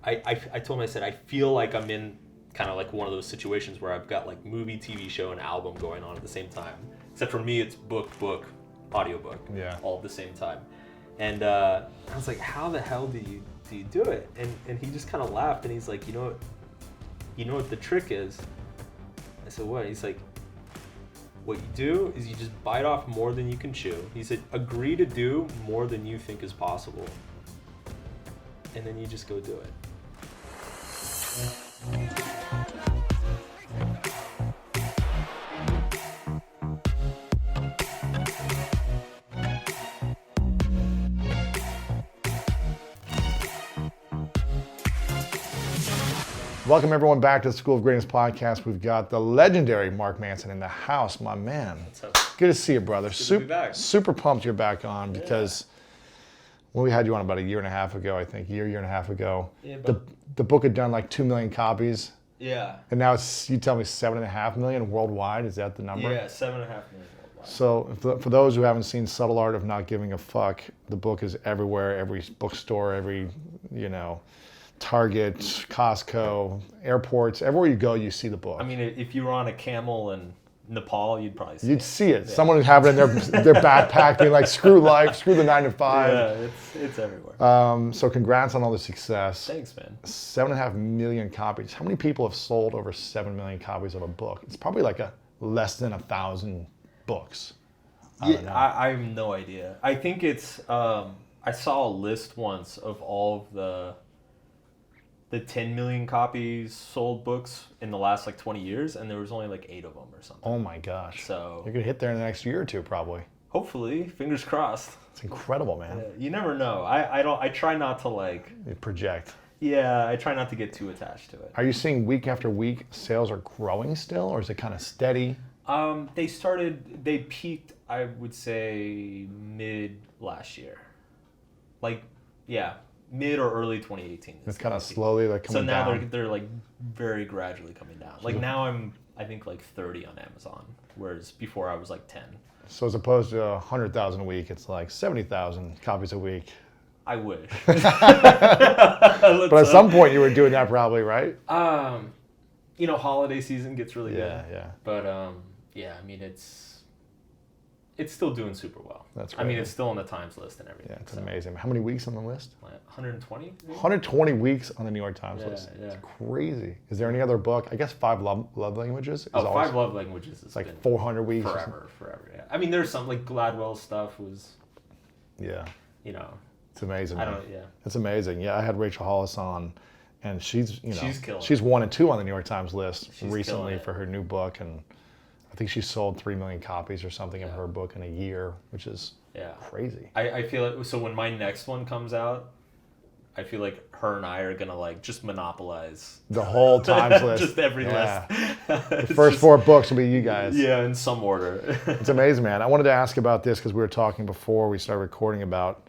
I told him, I said, I feel like I'm in kind of like one of those situations where I've got like movie, TV show, and album going on at the same time. Except for me, it's book, audiobook, all at the same time. And I was like, how the hell do you do it? And he just kind of laughed, and he's like, you know what the trick is? I said, what? He's like, what you do is you just bite off more than you can chew. He said, agree to do more than you think is possible. And then you just go do it. Welcome everyone back to the School of Greatness podcast. We've got the legendary Mark Manson in the house, my man. What's up? Good to see you, brother. Good to be back. Super pumped you're back on because when we had you on about a year and a half ago, I think, year and a half ago, the book had done like 2 million copies. Yeah. And now it's, you tell me, 7.5 million worldwide. Is that the number? Yeah, 7.5 million worldwide. So for those who haven't seen Subtle Art of Not Giving a Fuck, the book is everywhere, every bookstore, every, Target, Costco, airports, everywhere you go, you see the book. I mean, if you were on a camel in Nepal, you'd probably see You'd see it. Yeah. Someone would have it in their backpack, being like, screw life, screw the 9 to 5. Yeah, it's everywhere. So congrats on all the success. Thanks, man. 7.5 million copies. How many people have sold over 7 million copies of a book? It's probably like less than 1,000 books. I have no idea. I think it's, I saw a list once of all of the 10 million copies sold books in the last like 20 years, and there was only like 8 of them or something. Oh my gosh. So you're going to hit there in the next year or two, probably. Hopefully, fingers crossed. It's incredible, man. Yeah, you never know. I try not to like... project. Yeah, I try not to get too attached to it. Are you seeing week after week sales are growing still, or is it kind of steady? They peaked, I would say, mid last year. Like, yeah. Mid or early 2018. It's kind of slowly like coming down. So now they're like very gradually coming down. Like now I'm, I think, like 30 on Amazon, whereas before I was like 10. So as opposed to 100,000 a week, it's like 70,000 copies a week. I wish. But at some point you were doing that probably, right? Holiday season gets really good. Yeah. But yeah, I mean it's still doing super well. That's great. I mean, it's still on the Times list and everything. Yeah, it's amazing. How many weeks on the list? 120? 120 weeks on the New York Times list. Yeah. It's crazy. Is there any other book? I guess 5 love languages. Five love languages is like 400 weeks. Forever. Yeah. I mean, there's some like Gladwell stuff was. Yeah. It's amazing. Yeah. It's amazing. Yeah, I had Rachel Hollis on, and she's killing. She's 1 and 2 on the New York Times list She's recently for her new book, and I think she sold 3 million copies or something of her book in a year, which is crazy. I feel like, so when my next one comes out, I feel like her and I are gonna like just monopolize the whole Times list. Just every list. The first 4 books will be you guys. Yeah, in some order. It's amazing, man. I wanted to ask about this because we were talking before we started recording about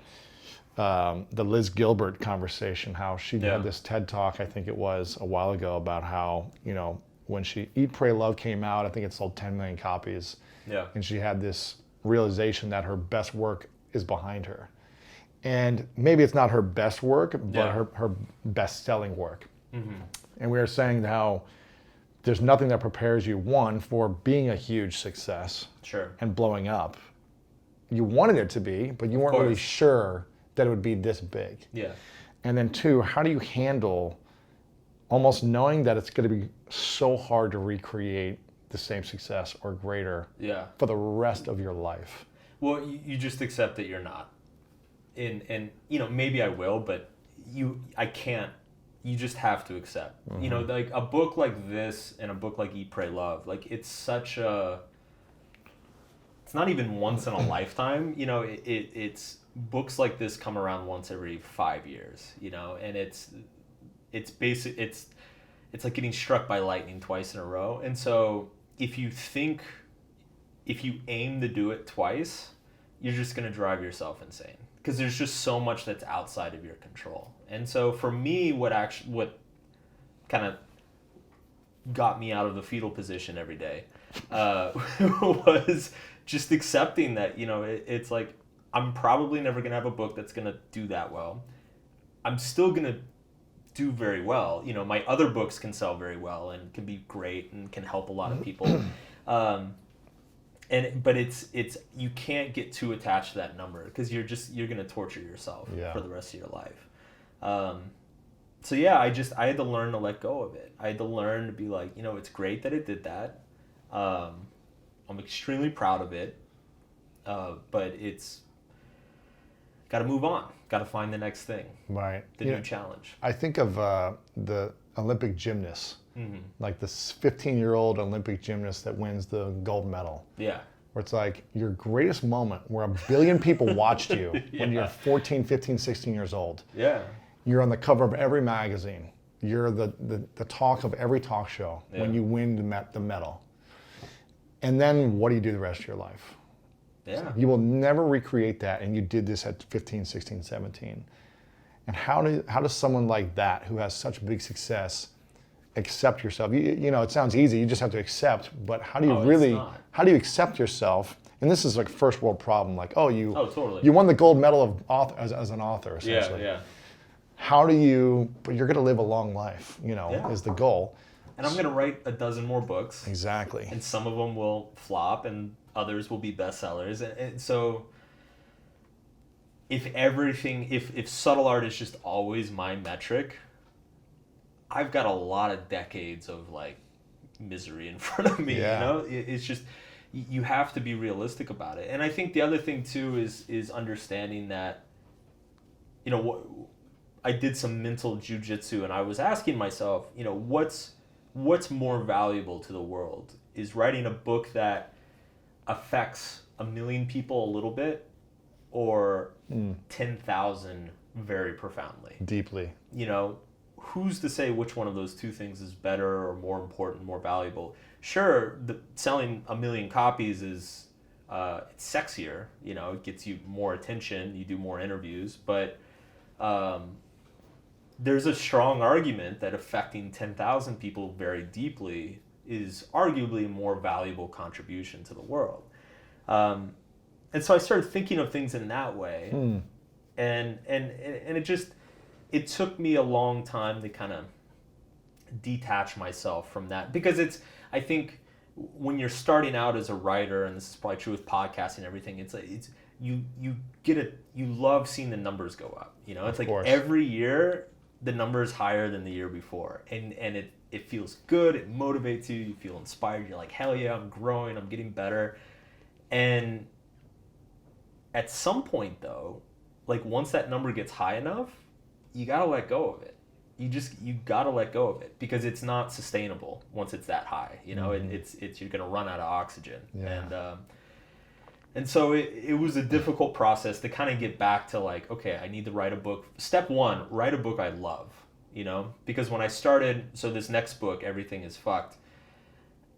the Liz Gilbert conversation, how she had this TED Talk, I think it was, a while ago about how, when she Eat, Pray, Love came out, I think it sold 10 million copies. Yeah. And she had this realization that her best work is behind her. And maybe it's not her best work, but her best-selling work. Mm-hmm. And we were saying how there's nothing that prepares you, one, for being a huge success and blowing up. You wanted it to be, but you weren't really sure that it would be this big. Yeah. And then 2, how do you handle almost knowing that it's going to be so hard to recreate the same success or greater for the rest of your life? Well, you just accept that you're not. And maybe I will, but I can't. You just have to accept. Mm-hmm. Like a book like this and a book like Eat, Pray, Love, like it's not even once in a lifetime. It's books like this come around once every 5 years, and it's basic. It's like getting struck by lightning twice in a row. And so if you aim to do it twice, you're just going to drive yourself insane because there's just so much that's outside of your control. And so for me, what kind of got me out of the fetal position every day was just accepting that, it's like, I'm probably never going to have a book that's going to do that well. I'm still going to do very well. You know, my other books can sell very well and can be great and can help a lot of people. But it's you can't get too attached to that number, because you're going to torture yourself for the rest of your life. So yeah, I had to learn to let go of it. I had to learn to be like, you know, it's great that it did that. I'm extremely proud of it. But it's got to move on. Got to find the next thing. Right. The new challenge. I think of the Olympic gymnasts, like this 15-year-old Olympic gymnast that wins the gold medal. Yeah. Where it's like your greatest moment where 1 billion people watched you when you're 14, 15, 16 years old. Yeah. You're on the cover of every magazine. You're the talk of every talk show when you win the medal. And then what do you do the rest of your life? Yeah. So you will never recreate that, and you did this at 15, 16, 17. And how does someone like that, who has such big success, accept yourself? You know, it sounds easy. You just have to accept. But how do you how do you accept yourself? And this is like first world problem. Like, totally. You won the gold medal of author as an author, essentially. Yeah. How do you? But you're going to live a long life. You know, is the goal. And I'm going to write a dozen more books. Exactly. And some of them will flop, and others will be bestsellers. And so, if subtle art is just always my metric, I've got a lot of decades of like misery in front of me. Yeah. You know, it's just, you have to be realistic about it. And I think the other thing too is understanding that, you know, I did some mental jujitsu, and I was asking myself, you know, what's more valuable to the world? Is writing a book that affects 1 million people a little bit, or 10,000 very profoundly? Deeply. You know, who's to say which one of those two things is better or more important, more valuable? Sure, selling 1 million copies is it's sexier, you know, it gets you more attention, you do more interviews, but there's a strong argument that affecting 10,000 people very deeply is arguably a more valuable contribution to the world. And so I started thinking of things in that way. And it took me a long time to kind of detach myself from that, because I think when you're starting out as a writer, and this is probably true with podcasting and everything, you love seeing the numbers go up. You know, it's like every year the number is higher than the year before, and it feels good, it motivates you, you feel inspired, you're like, hell yeah, I'm growing, I'm getting better. And at some point though, like once that number gets high enough, you gotta let go of it. You gotta let go of it, because it's not sustainable once it's that high. You know, it's you're gonna run out of oxygen. Yeah. And so it was a difficult process to kind of get back to like, okay, I need to write a book. Step one, write a book I love, you know? Because when I started, so this next book, Everything is Fucked,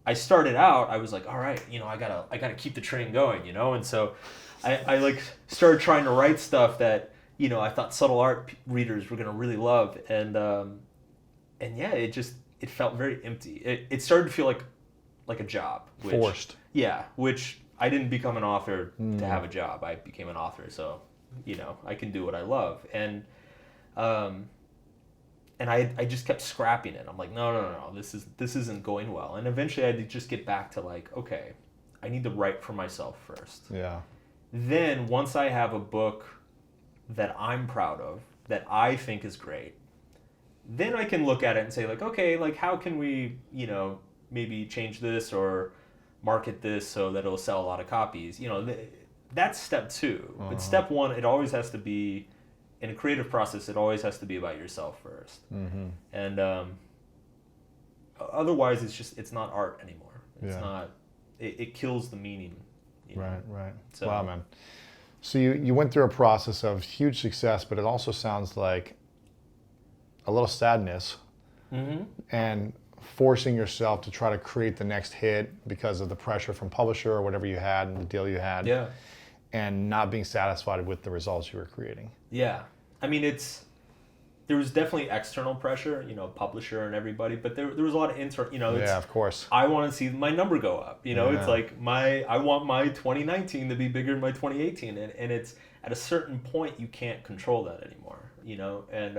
I started out, I was like, all right, you know, I gotta keep the train going, you know? And so I like started trying to write stuff that, you know, I thought subtle art readers were gonna really love. And yeah, it felt very empty. It started to feel like a job. Forced. Yeah, which I didn't become an author to have a job. I became an author, so, you know, I can do what I love. And I just kept scrapping it. I'm like, no, this isn't going well. And eventually I had to just get back to like, okay, I need to write for myself first. Yeah. Then once I have a book that I'm proud of, that I think is great, then I can look at it and say like, okay, like how can we, you know, maybe change this or market this so that it'll sell a lot of copies. You know, that's step two. But step one, it always has to be, in a creative process, it always has to be about yourself first. And otherwise, it's not art anymore. It's not. It kills the meaning. You know? Right. So, wow, man. So you went through a process of huge success, but it also sounds like a little sadness and forcing yourself to try to create the next hit because of the pressure from publisher or whatever you had and the deal you had. Yeah. And not being satisfied with the results you were creating. Yeah. I mean, there was definitely external pressure, you know, publisher and everybody, but there was a lot of internal, you know. Yeah, of course. I want to see my number go up, you know. It's like I want my 2019 to be bigger than my 2018, and it's at a certain point you can't control that anymore, you know. And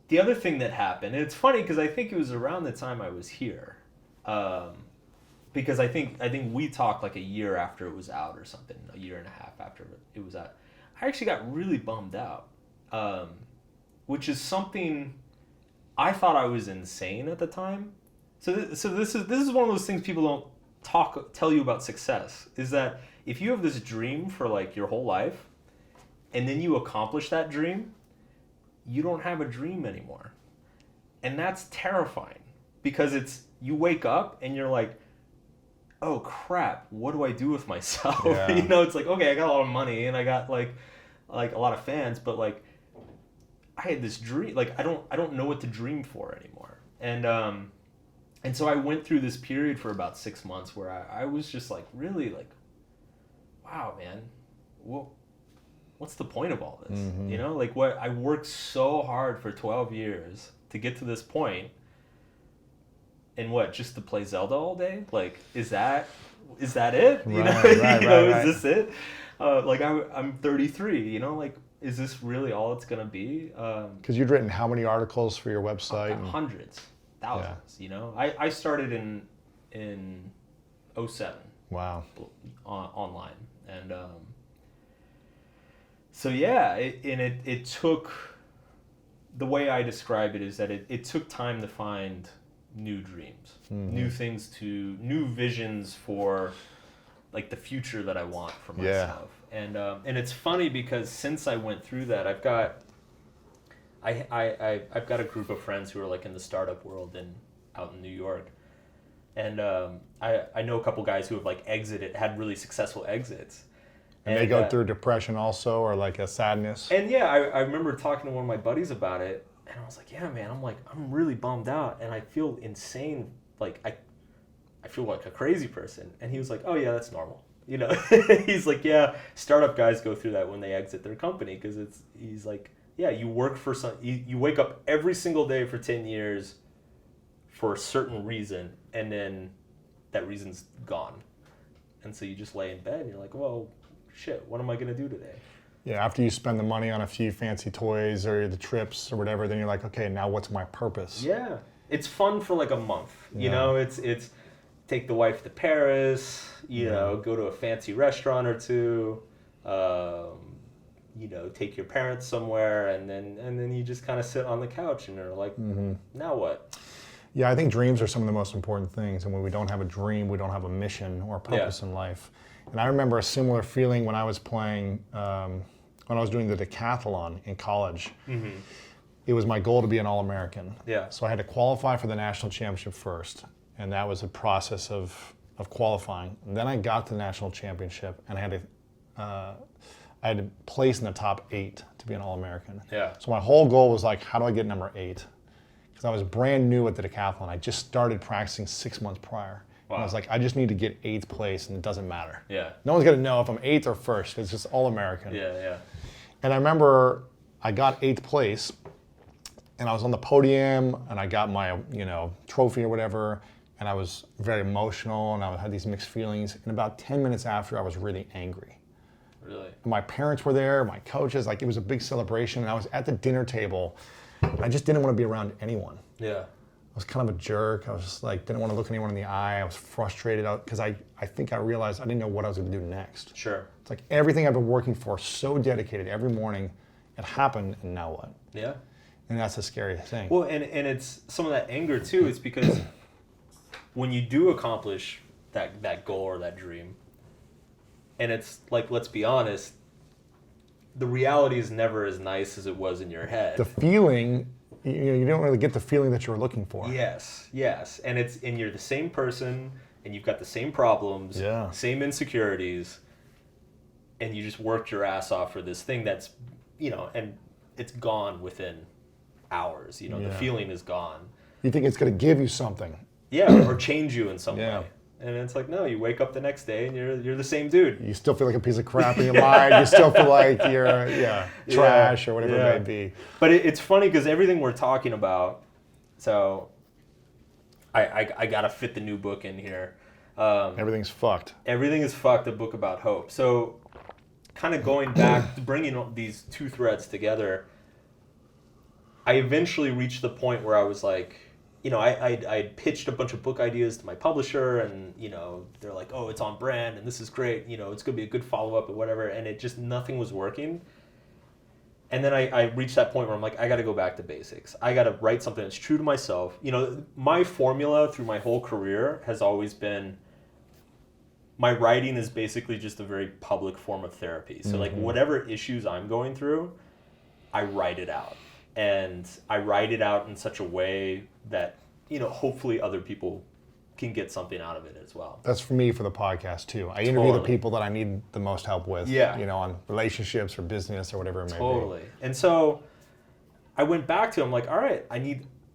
the other thing that happened, and it's funny because I think it was around the time I was here, because I think we talked like a year after it was out or something, a year and a half after it was out. I actually got really bummed out, which is something I thought I was insane at the time. So this is one of those things people don't tell you about success, is that if you have this dream for like your whole life, and then you accomplish that dream, you don't have a dream anymore. And that's terrifying, because you wake up and you're like, oh crap, what do I do with myself? Yeah. It's like, okay, I got a lot of money and I got like a lot of fans, but like I had this dream, like I don't know what to dream for anymore. And so I went through this period for about 6 months where I was just like, really like, wow, man, what's the point of all this? Mm-hmm. Like what I worked so hard for 12 years to get to this point, and what, just to play Zelda all day? Like, is that it? Right. Is this it? Like I'm 33, like, is this really all it's gonna be? Because you'd written how many articles for your website? Hundreds, thousands. Yeah. I started in 2007. Wow. Online, and so yeah, it took, the way I describe it is that it took time to find new dreams, mm-hmm. new visions for like the future that I want for myself. Yeah. And it's funny because since I went through that, I've got a group of friends who are like in the startup world out in New York. And I know a couple guys who have like had really successful exits. And they go through depression also, or like a sadness. And yeah, I remember talking to one of my buddies about it, and I was like, yeah, man, I'm really bummed out, and I feel insane. Like I feel like a crazy person. And he was like, oh yeah, that's normal. He's like, yeah, startup guys go through that when they exit their company, because he's like, yeah, you work for you wake up every single day for 10 years for a certain reason, and then that reason's gone. And so you just lay in bed and you're like, well, shit, what am I going to do today? Yeah, after you spend the money on a few fancy toys or the trips or whatever, then you're like, okay, now what's my purpose? Yeah. It's fun for like a month. It's take the wife to Paris, go to a fancy restaurant or two, take your parents somewhere, and then you just kind of sit on the couch and you're like, mm-hmm. Now what? Yeah, I think dreams are some of the most important things. And when we don't have a dream, we don't have a mission or a purpose in life. And I remember a similar feeling when I was playing, when I was doing the decathlon in college. Mm-hmm. It was my goal to be an All-American. Yeah. So I had to qualify for the national championship first. And that was a process of qualifying. And then I got to the national championship, and I had to place in the top 8 to be an All-American. Yeah. So my whole goal was like, how do I get number 8? Because I was brand new at the decathlon. I just started practicing 6 months prior. Wow. And I was like, I just need to get 8th place, and it doesn't matter. Yeah. No one's gonna know if I'm 8th or 1st. It's just All-American. Yeah. And I remember I got 8th place, and I was on the podium, and I got my trophy or whatever, and I was very emotional, and I had these mixed feelings. And about 10 minutes after, I was really angry. Really? My parents were there, my coaches, like it was a big celebration, and I was at the dinner table. I just didn't want to be around anyone. Yeah. I was kind of a jerk. I was just like, didn't want to look anyone in the eye. I was frustrated because I think I realized I didn't know what I was going to do next. Sure. It's like everything I've been working for, so dedicated every morning, it happened, and now what? Yeah. And that's a scary thing. Well, and it's some of that anger too. It's because when you do accomplish that goal or that dream, and it's like, let's be honest, the reality is never as nice as it was in your head. The feeling, you don't really get the feeling that you were looking for. Yes. And you're the same person, and you've got the same problems, same insecurities, and you just worked your ass off for this thing that's, and it's gone within hours. The feeling is gone. You think it's going to give you something. Yeah, or change you in some way. And it's like, no, you wake up the next day and you're the same dude. You still feel like a piece of crap in your mind. You still feel like you're trash or whatever it may be. But it's funny because everything we're talking about, so I got to fit the new book in here. Everything's fucked. Everything is fucked, a book about hope. So kind of going back, bringing these two threads together, I eventually reached the point where I was like, I pitched a bunch of book ideas to my publisher, and they're like, oh, it's on brand and this is great, it's gonna be a good follow-up or whatever, and it just, nothing was working. And then I reached that point where I'm like, I gotta go back to basics. I gotta write something that's true to myself. My formula through my whole career has always been, my writing is basically just a very public form of therapy. So like whatever issues I'm going through, I write it out. And I write it out in such a way that, hopefully other people can get something out of it as well. That's for me for the podcast too. I interview the people that I need the most help with, on relationships or business or whatever it may be. Totally. And so I went back to, I'm like, all right,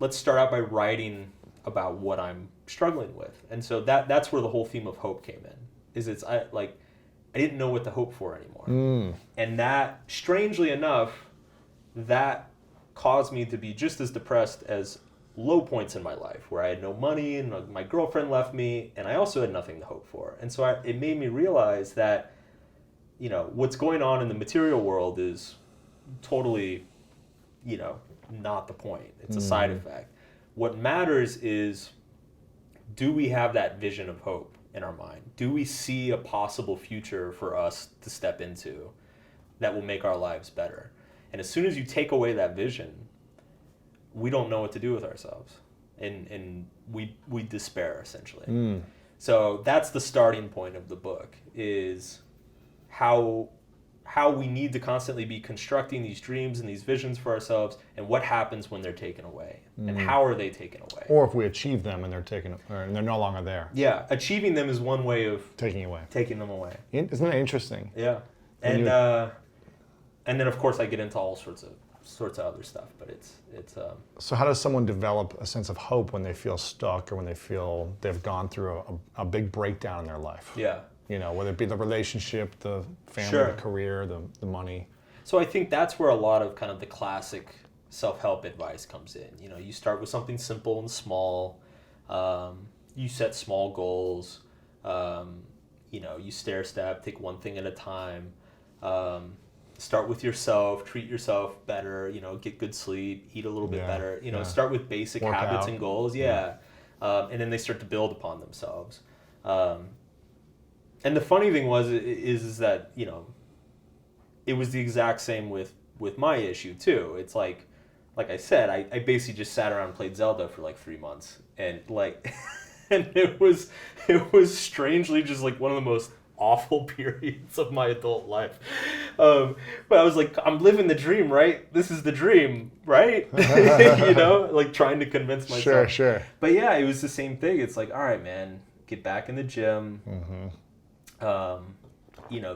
let's start out by writing about what I'm struggling with. And so that's where the whole theme of hope came in, I didn't know what to hope for anymore. And that, strangely enough, that caused me to be just as depressed as low points in my life, where I had no money and my girlfriend left me, and I also had nothing to hope for. And so it made me realize that, what's going on in the material world is totally, not the point. It's a side effect. What matters is, do we have that vision of hope in our mind? Do we see a possible future for us to step into that will make our lives better? And as soon as you take away that vision, we don't know what to do with ourselves, and we despair, essentially. So that's the starting point of the book, is how we need to constantly be constructing these dreams and these visions for ourselves, and what happens when they're taken away, and how are they taken away. Or if we achieve them and they're no longer there. Yeah, achieving them is one way of taking them away. Isn't that interesting? Yeah, and then of course I get into all sorts of other stuff, but it's So how does someone develop a sense of hope when they feel stuck, or when they feel they've gone through a big breakdown in their life? Yeah. Whether it be the relationship, the family, Sure. the career, the money. So I think that's where a lot of kind of the classic self-help advice comes in. You start with something simple and small. You set small goals. You stair step, take one thing at a time. Start with yourself, treat yourself better, get good sleep, eat a little bit better, start with basic Work habits out. and goals. Yeah. And then they start to build upon themselves. And the funny thing is that, it was the exact same with my issue too. It's like I said, I basically just sat around and played Zelda for like 3 months, and and it was strangely just like one of the most awful periods of my adult life. But I was like, I'm living the dream, right? This is the dream, right? Like trying to convince myself. Sure. But yeah, it was the same thing. It's like, all right, man, get back in the gym.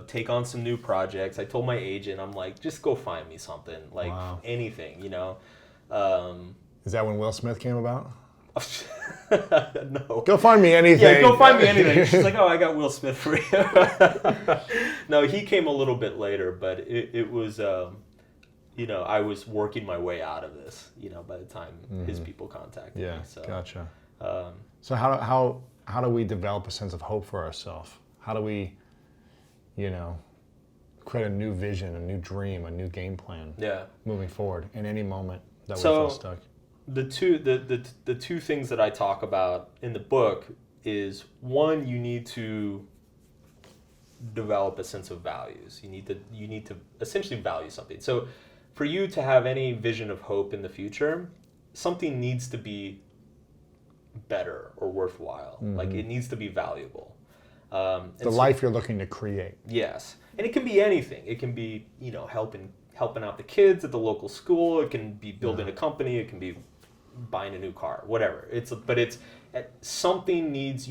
Take on some new projects. I told my agent, I'm like, just go find me something, like anything, Is that when Will Smith came about? No. Go find me anything. Yeah, go find me anything. She's like, oh, I got Will Smith for you. No, he came a little bit later, but it was, I was working my way out of this, by the time his people contacted me. So, gotcha. So how do we develop a sense of hope for ourselves? How do we, create a new vision, a new dream, a new game plan moving forward in any moment that we feel stuck? The two things that I talk about in the book is, one, you need to develop a sense of values. You need to essentially value something. So for you to have any vision of hope in the future, something needs to be better or worthwhile. Like it needs to be valuable. The life you're looking to create. Yes. And it can be anything. It can be, helping out the kids at the local school. It can be building a company. It can be buying a new car, whatever. You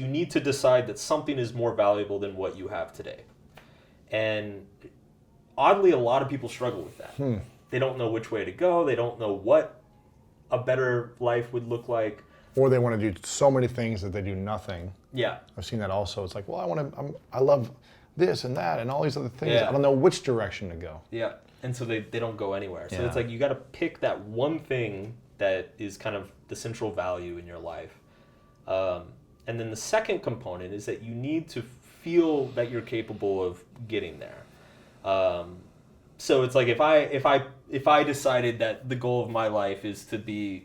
need to decide that something is more valuable than what you have today. And oddly, a lot of people struggle with that. They don't know which way to go. They don't know what a better life would look like. Or they want to do so many things that they do nothing. Yeah. I've seen that also. It's like, well, I love this and that and all these other things. Yeah. I don't know which direction to go. Yeah. And so they don't go anywhere. So it's like you got to pick that one thing that is kind of the central value in your life. And then the second component is that you need to feel that you're capable of getting there. So it's like if I decided that the goal of my life is to be,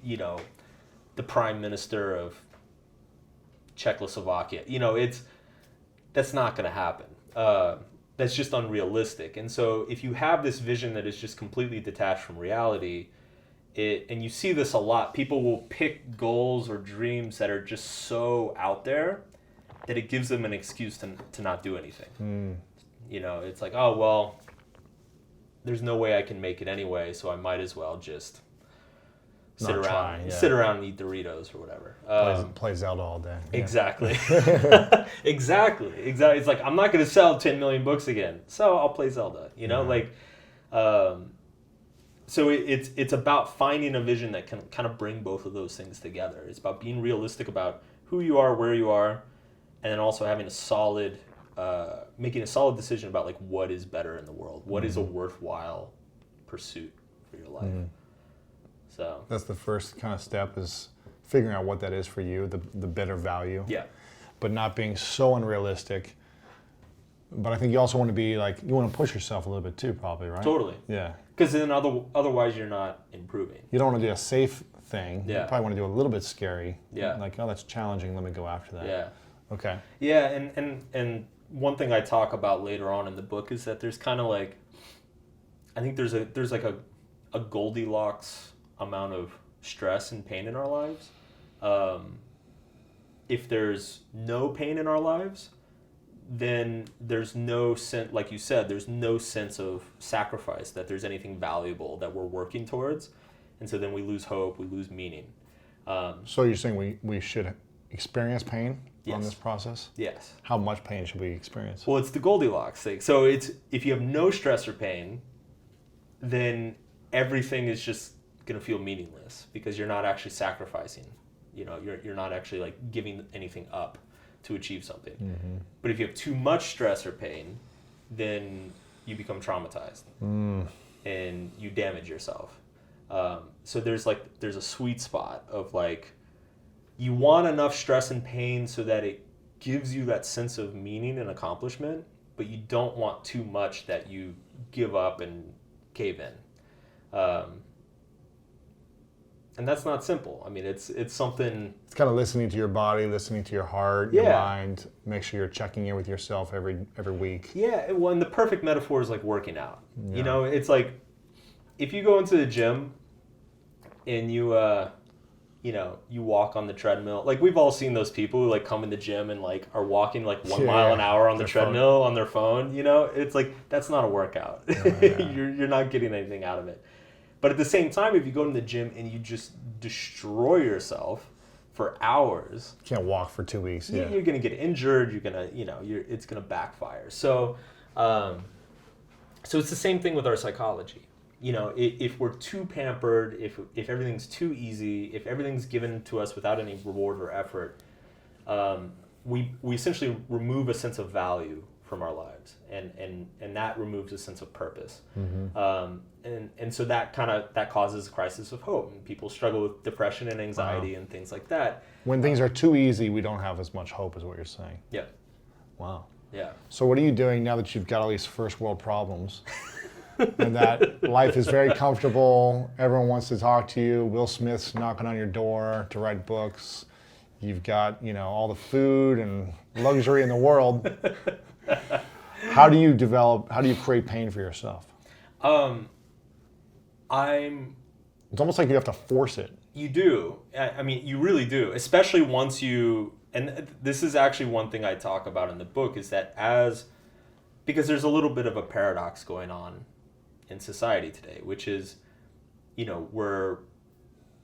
the prime minister of Czechoslovakia, that's not going to happen. That's just unrealistic. And so if you have this vision that is just completely detached from reality, and you see this a lot, people will pick goals or dreams that are just so out there that it gives them an excuse to not do anything. It's like, oh, well, there's no way I can make it anyway, so I might as well just sit around and eat Doritos or whatever. Play Zelda all day. Yeah. Exactly. Exactly. It's like, I'm not going to sell 10 million books again, so I'll play Zelda. So it's about finding a vision that can kind of bring both of those things together. It's about being realistic about who you are, where you are, and then also having making a solid decision about like what is better in the world, what is a worthwhile pursuit for your life. So that's the first kind of step, is figuring out what that is for you, the better value. Yeah. But not being so unrealistic. But I think you also want to be like, you want to push yourself a little bit too, probably, right? Totally. Yeah. Because then otherwise you're not improving. You don't want to do a safe thing. Yeah. You probably want to do a little bit scary. Yeah. Like, oh, that's challenging. Let me go after that. Yeah. Okay. Yeah, and one thing I talk about later on in the book is that there's kind of like, I think there's like a Goldilocks amount of stress and pain in our lives. If there's no pain in our lives, then there's no sense, like you said, there's no sense of sacrifice, that there's anything valuable that we're working towards. And so then we lose hope, we lose meaning. So you're saying we should experience pain on Yes. this process? Yes. How much pain should we experience? Well, it's the Goldilocks thing. So it's, if you have no stress or pain, then everything is just going to feel meaningless because you're not actually sacrificing. You're not actually like giving anything up to achieve something. Mm-hmm. But if you have too much stress or pain, then you become traumatized and you damage yourself. So there's a sweet spot of like, you want enough stress and pain so that it gives you that sense of meaning and accomplishment, but you don't want too much that you give up and cave in. And that's not simple. I mean, it's something. It's kind of listening to your body, listening to your heart, your mind. Make sure you're checking in with yourself every week. Yeah, well, and the perfect metaphor is like working out. Yeah. It's like if you go into the gym and you walk on the treadmill. Like we've all seen those people who like come in the gym and like are walking like 1 mile an hour on the treadmill on their phone. It's like that's not a workout. You're not getting anything out of it. But at the same time, if you go to the gym and you just destroy yourself for hours, you can't walk for 2 weeks. You're going to get injured. You're going to, it's going to backfire. So, so it's the same thing with our psychology. If we're too pampered, if everything's too easy, if everything's given to us without any reward or effort, we essentially remove a sense of value from our lives, and that removes a sense of purpose. Mm-hmm. And so that causes a crisis of hope, and people struggle with depression and anxiety and things like that. When things are too easy, we don't have as much hope, is what you're saying. Yeah. Wow. Yeah. So what are you doing now that you've got all these first world problems and that life is very comfortable, everyone wants to talk to you, Will Smith's knocking on your door to write books, you've got, all the food and luxury in the world. How do you create pain for yourself? It's almost like you have to force it. You do. I mean, you really do, especially once and this is actually one thing I talk about in the book, is that because there's a little bit of a paradox going on in society today, which is, we're,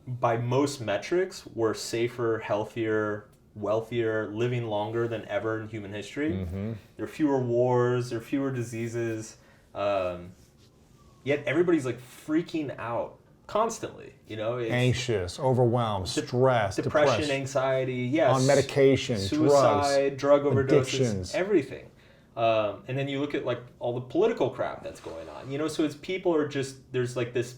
by most metrics, we're safer, healthier, wealthier, living longer than ever in human history. Mm-hmm. There are fewer wars, there are fewer diseases, yet everybody's like freaking out constantly, anxious, overwhelmed, stressed, depression, anxiety, yes, on medication, suicide, drug overdoses, addictions, everything. And then you look at like all the political crap that's going on, so it's people are just, there's like this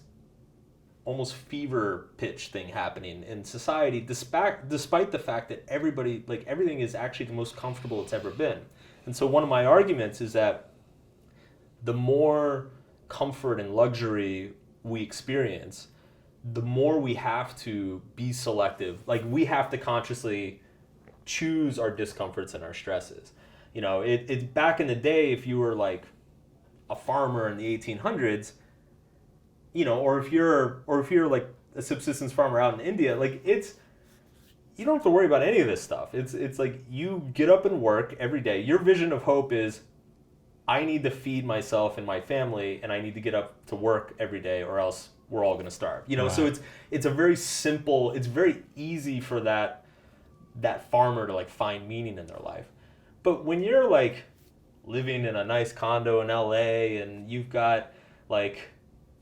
almost fever pitch thing happening in society, despite the fact that everybody, like everything is actually the most comfortable it's ever been. And so one of my arguments is that the more comfort and luxury we experience, the more we have to be selective. Like, we have to consciously choose our discomforts and our stresses. You know, it's back in the day, if you were like a farmer in the 1800s, you know, or if you're like a subsistence farmer out in India, like, you don't have to worry about any of this stuff. It's like, you get up and work every day. Your vision of hope is, I need to feed myself and my family, and I need to get up to work every day, or else we're all going to starve. You know, so it's a very simple, it's very easy for that farmer to like find meaning in their life. But when you're like living in a nice condo in LA, and you've got like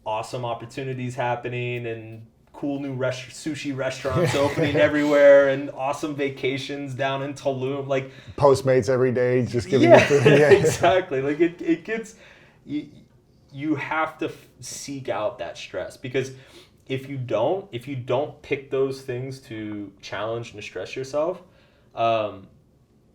awesome opportunities happening, and cool new sushi restaurants opening everywhere, and awesome vacations down in Tulum, like Postmates every day, just giving you food. Yeah, exactly. Like it gets, you have to seek out that stress, because if you don't pick those things to challenge and to stress yourself,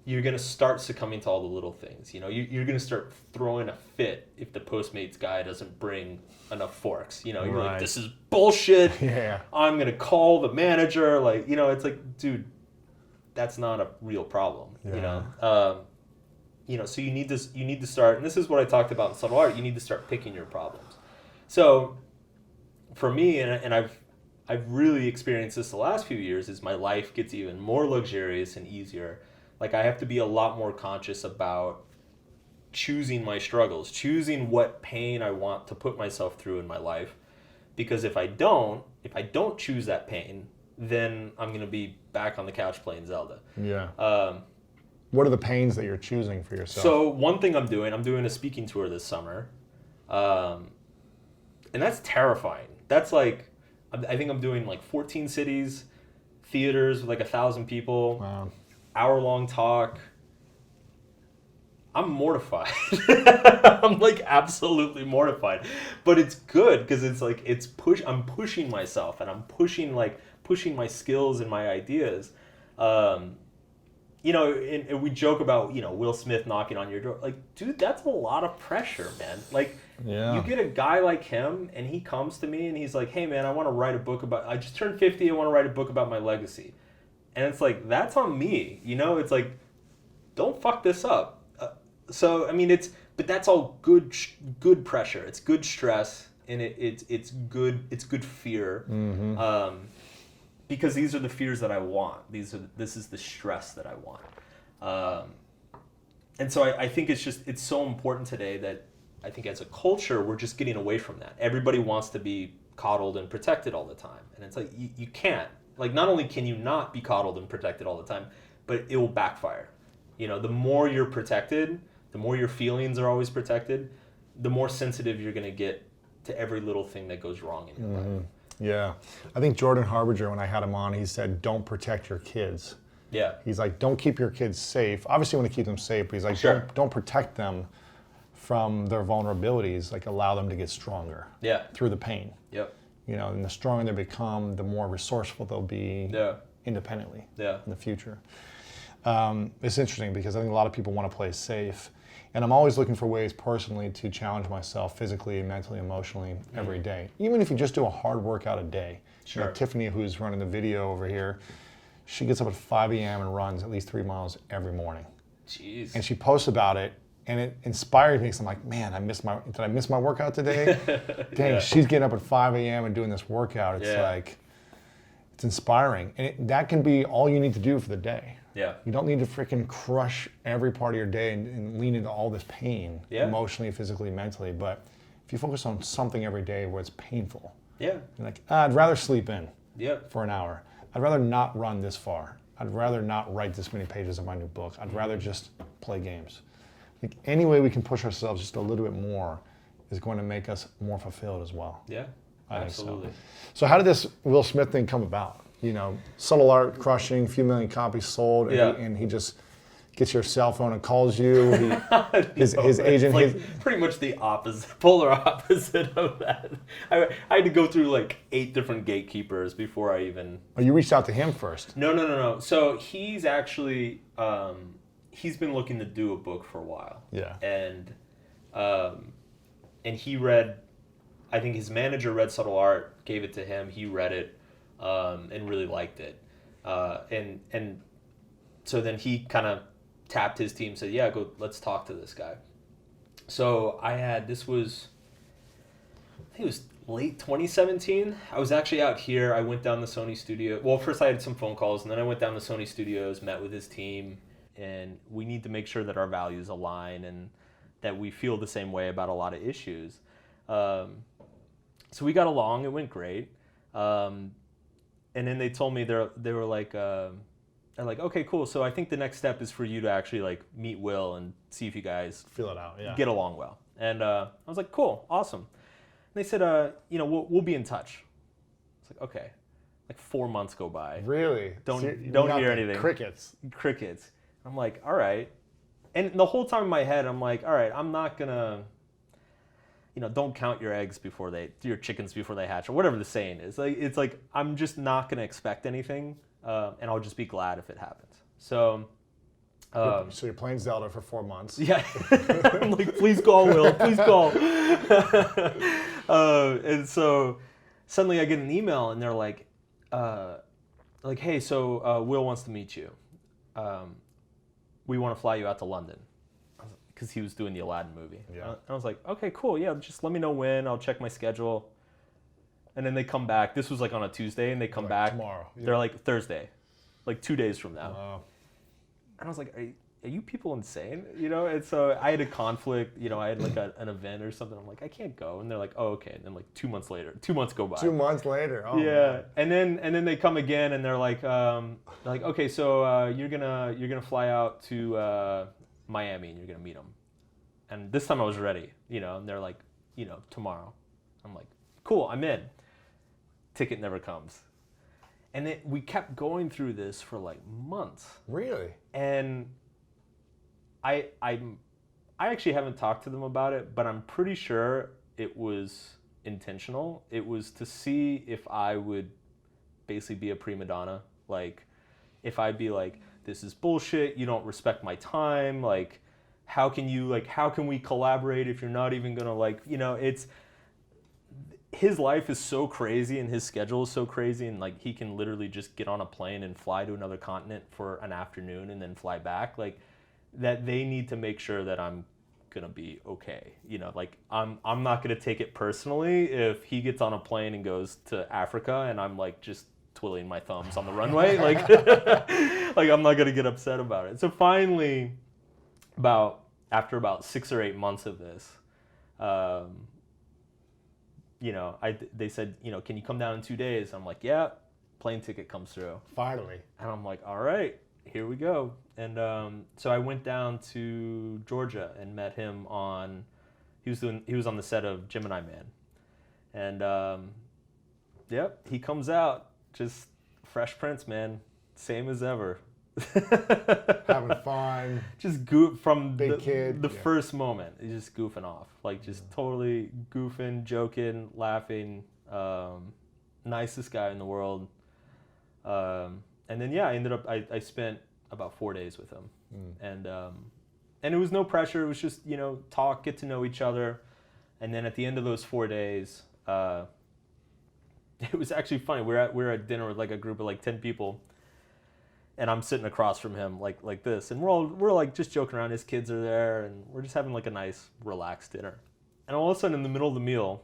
you're going to start succumbing to all the little things. You know, you're going to start throwing a fit if the Postmates guy doesn't bring enough forks. You know, you're like, this is bullshit. Yeah. I'm going to call the manager. Like, you know, it's like, dude, that's not a real problem. Yeah. You know, so you need to start, and this is what I talked about in Subtle Art, you need to start picking your problems. So for me, and I've really experienced this the last few years, is my life gets even more luxurious and easier. Like, I have to be a lot more conscious about choosing my struggles, choosing what pain I want to put myself through in my life. Because if I don't choose that pain, then I'm going to be back on the couch playing Zelda. Yeah. What are the pains that you're choosing for yourself? So one thing I'm doing a speaking tour this summer. And that's terrifying. That's like, I think I'm doing like 14 cities, theaters with like 1,000 people. Wow. Hour-long talk. I'm mortified. I'm like absolutely mortified, but it's good, because it's like I'm pushing myself, and I'm pushing my skills and my ideas. You know, and we joke about, you know, Will Smith knocking on your door. Like, dude, that's a lot of pressure, man. Like, you get a guy like him, and he comes to me and he's like, hey man, I want to write a book I just turned 50. I want to write a book about my legacy. And it's like, that's on me, you know? It's like, don't fuck this up. So, I mean, but that's all good pressure. It's good stress, and it's good fear. Mm-hmm. Because these are the fears that I want. This is the stress that I want. And so I think it's so important today that I think as a culture, we're just getting away from that. Everybody wants to be coddled and protected all the time. And it's like, you can't. Like, not only can you not be coddled and protected all the time, but it will backfire. You know, the more you're protected, the more your feelings are always protected, the more sensitive you're going to get to every little thing that goes wrong in your life. Yeah. I think Jordan Harbinger, when I had him on, he said, don't protect your kids. Yeah. He's like, don't keep your kids safe. Obviously, you want to keep them safe, but he's like, don't protect them from their vulnerabilities. Like, allow them to get stronger. Yeah. Through the pain. Yep. You know, and the stronger they become, the more resourceful they'll be independently in the future. It's interesting, because I think a lot of people want to play safe. And I'm always looking for ways personally to challenge myself physically, mentally, emotionally every day. Even if you just do a hard workout a day. Sure. You know, Tiffany, who's running the video over here, she gets up at 5 a.m. and runs at least 3 miles every morning. Jeez. And she posts about it, and it inspired me, because I'm like, man, did I miss my workout today? Dang, she's getting up at 5 a.m. and doing this workout. It's like, it's inspiring. And that can be all you need to do for the day. Yeah. You don't need to freaking crush every part of your day and lean into all this pain, emotionally, physically, mentally. But if you focus on something every day where it's painful, you're like, I'd rather sleep in for an hour. I'd rather not run this far. I'd rather not write this many pages of my new book. I'd rather just play games. I think any way we can push ourselves just a little bit more is going to make us more fulfilled as well. Yeah, absolutely. So how did this Will Smith thing come about? You know, Subtle Art crushing, a few million copies sold, and he just gets your cell phone and calls you. His agent. Like pretty much the opposite, polar opposite of that. I had to go through like 8 different gatekeepers before I even. Oh, you reached out to him first? No. So he's actually he's been looking to do a book for a while. Yeah. And he read I think his manager read Subtle Art, gave it to him. He read it and really liked it. And so then he kind of tapped his team, said, yeah, go, let's talk to this guy. So this was, I think it was late 2017. I was actually out here. I went down to Sony studio. Well, first I had some phone calls, and then I went down to Sony studios, met with his team, and we need to make sure that our values align and that we feel the same way about a lot of issues. So we got along. It went great. And then they told me they were like, they're like, okay, cool. So I think the next step is for you to actually like meet Will and see if you guys feel it out, get along well. And I was like, cool, awesome. And they said, we'll be in touch. It's like, okay. Like 4 months go by. Really? Don't hear anything. Crickets. I'm like, all right. And the whole time in my head, I'm like, all right, I'm not gonna, don't count your chickens before they hatch, or whatever the saying is. Like, it's like, I'm just not gonna expect anything, and I'll just be glad if it happens. So you're playing Zelda for 4 months. Yeah. I'm like, please call, Will, please call. And so suddenly I get an email, and they're like, hey, so Will wants to meet you. We want to fly you out to London, because he was doing the Aladdin movie. Yeah. And I was like, okay, cool. Yeah, just let me know when. I'll check my schedule. And then they come back. This was like on a Tuesday, and they come back tomorrow. Yeah. They're like Thursday, like 2 days from now. Wow. And I was like, are you people insane? And so I had a conflict. I had like an event or something. I'm like, I can't go. And they're like, oh, okay. And then like 2 months go by. 2 months later. Oh, yeah. Man. And then they come again, and they're like, okay, so you're gonna fly out to Miami, and you're gonna meet him. And this time I was ready. And they're like, tomorrow. I'm like, cool, I'm in. Ticket never comes. And we kept going through this for like months. Really? And I actually haven't talked to them about it, but I'm pretty sure it was intentional. It was to see if I would basically be a prima donna. Like, if I'd be like, this is bullshit, you don't respect my time, like, how can we collaborate if you're not even gonna it's, his life is so crazy and his schedule is so crazy, and like he can literally just get on a plane and fly to another continent for an afternoon and then fly back, like that they need to make sure that I'm gonna be okay. Like I'm not gonna take it personally if he gets on a plane and goes to Africa and I'm like just twiddling my thumbs on the runway. Like like I'm not gonna get upset about it. So finally, after about 6 or 8 months of this, they said, can you come down in 2 days? I'm like, yeah. Plane ticket comes through. Finally. And I'm like, all right, here we go. And so I went down to Georgia and met him he was on the set of Gemini Man. And he comes out, just Fresh Prince, man, same as ever. Having fun. Just goof from Big kid. The first moment. He's just goofing off. Like just totally goofing, joking, laughing. Nicest guy in the world. And then I spent about 4 days with him. And it was no pressure. It was just, talk, get to know each other. And then at the end of those 4 days, it was actually funny. We're at dinner with like a group of like 10 people. And I'm sitting across from him like this, and we're like just joking around. His kids are there, and we're just having like a nice, relaxed dinner. And all of a sudden, in the middle of the meal,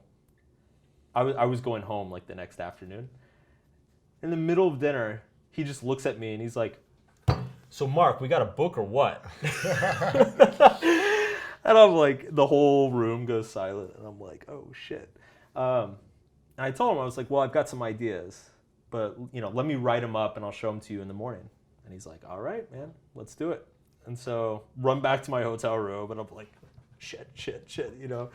I was going home like the next afternoon. In the middle of dinner, he just looks at me and he's like, "So Mark, we got a book or what?" And I'm like, the whole room goes silent, and I'm like, "Oh shit." And I told him, I was like, "Well, I've got some ideas, but let me write them up and I'll show them to you in the morning." And he's like, all right, man, let's do it. And so run back to my hotel room, and I'm like, shit.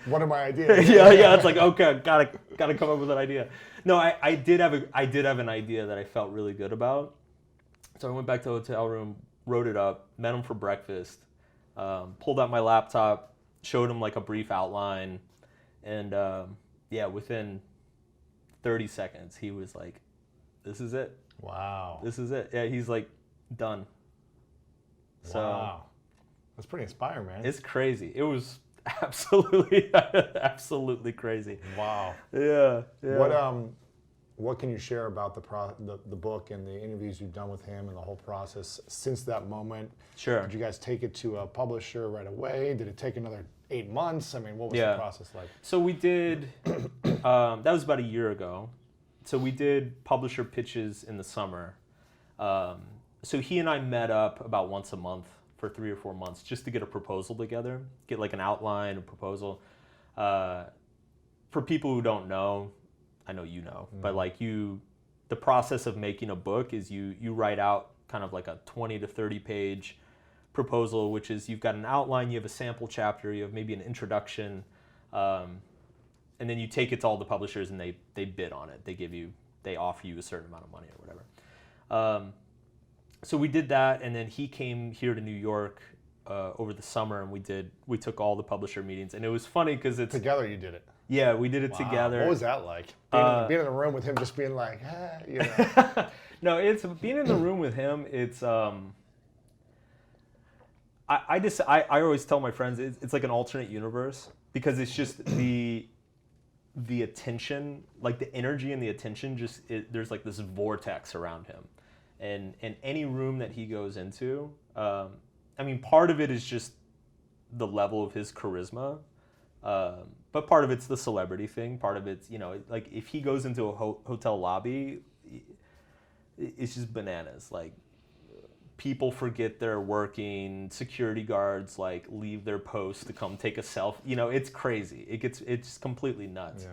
What are my ideas? yeah. It's like, okay, gotta come up with an idea. No, I did have an idea that I felt really good about. So I went back to the hotel room, wrote it up, met him for breakfast, pulled out my laptop, showed him like a brief outline, and within 30 seconds, he was like, this is it. Wow. This is it. Yeah, he's like, done. So wow. That's pretty inspiring, man. It's crazy. It was Absolutely, absolutely crazy. Wow. Yeah. What can you share about the book and the interviews you've done with him and the whole process since that moment? Sure. Did you guys take it to a publisher right away? Did it take another 8 months? I mean, what was the process like? So we did, that was about a year ago. So we did publisher pitches in the summer. So he and I met up about once a month for 3 or 4 months just to get a proposal together, get like an outline, a proposal. For people who don't know, I know you know, but like the process of making a book is you write out kind of like a 20 to 30 page proposal, which is you've got an outline, you have a sample chapter, you have maybe an introduction, and then you take it to all the publishers and they bid on it. They offer you a certain amount of money or whatever. So we did that, and then he came here to New York over the summer, and we took all the publisher meetings, and it was funny because it's together. You did it. Yeah, we did it together. What was that like? Being in the room with him, just being like, you know. No, it's being in the room with him. It's I always tell my friends it's like an alternate universe because it's just the attention, like the energy and the attention. There's like this vortex around him, and any room that he goes into, I mean, part of it is just the level of his charisma. But part of it's the celebrity thing. Part of it's, you know, like if he goes into a hotel lobby, it's just bananas. Like people forget they're working. Security guards like leave their post to come take a selfie. You know, it's crazy. It's completely nuts.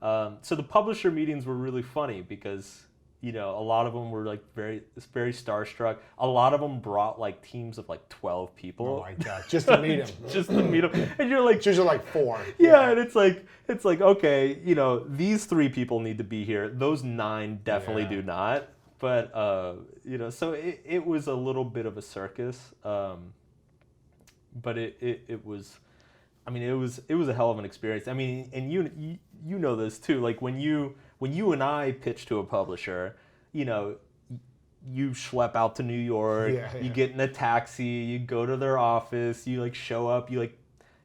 Yeah. So the publisher meetings were really funny because, you know, a lot of them were like very starstruck. A lot of them brought like teams of like 12 people. Oh my God, just to meet him. Just to meet him. And you're like, it's usually like 4. Yeah, and it's like, okay, you know, these 3 people need to be here. Those 9 definitely do not. But, you know, so it was a little bit of a circus. But it was, I mean, it was a hell of an experience. I mean, and you know this too. Like when you and I pitch to a publisher, you know, you schlep out to New York, you get in a taxi, you go to their office, you like show up, you're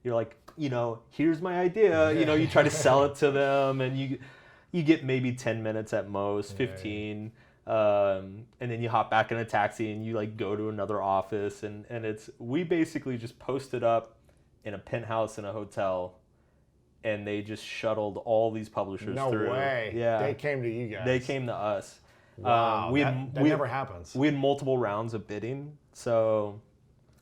like, you know, here's my idea, you know, you try to sell it to them, and you get maybe 10 minutes at most, 15, and then you hop back in a taxi and you like go to another office, and we basically just posted up in a penthouse in a hotel. And they just shuttled all these publishers through. No way. Yeah. They came to you guys. They came to us. Wow. That never happens. We had multiple rounds of bidding. So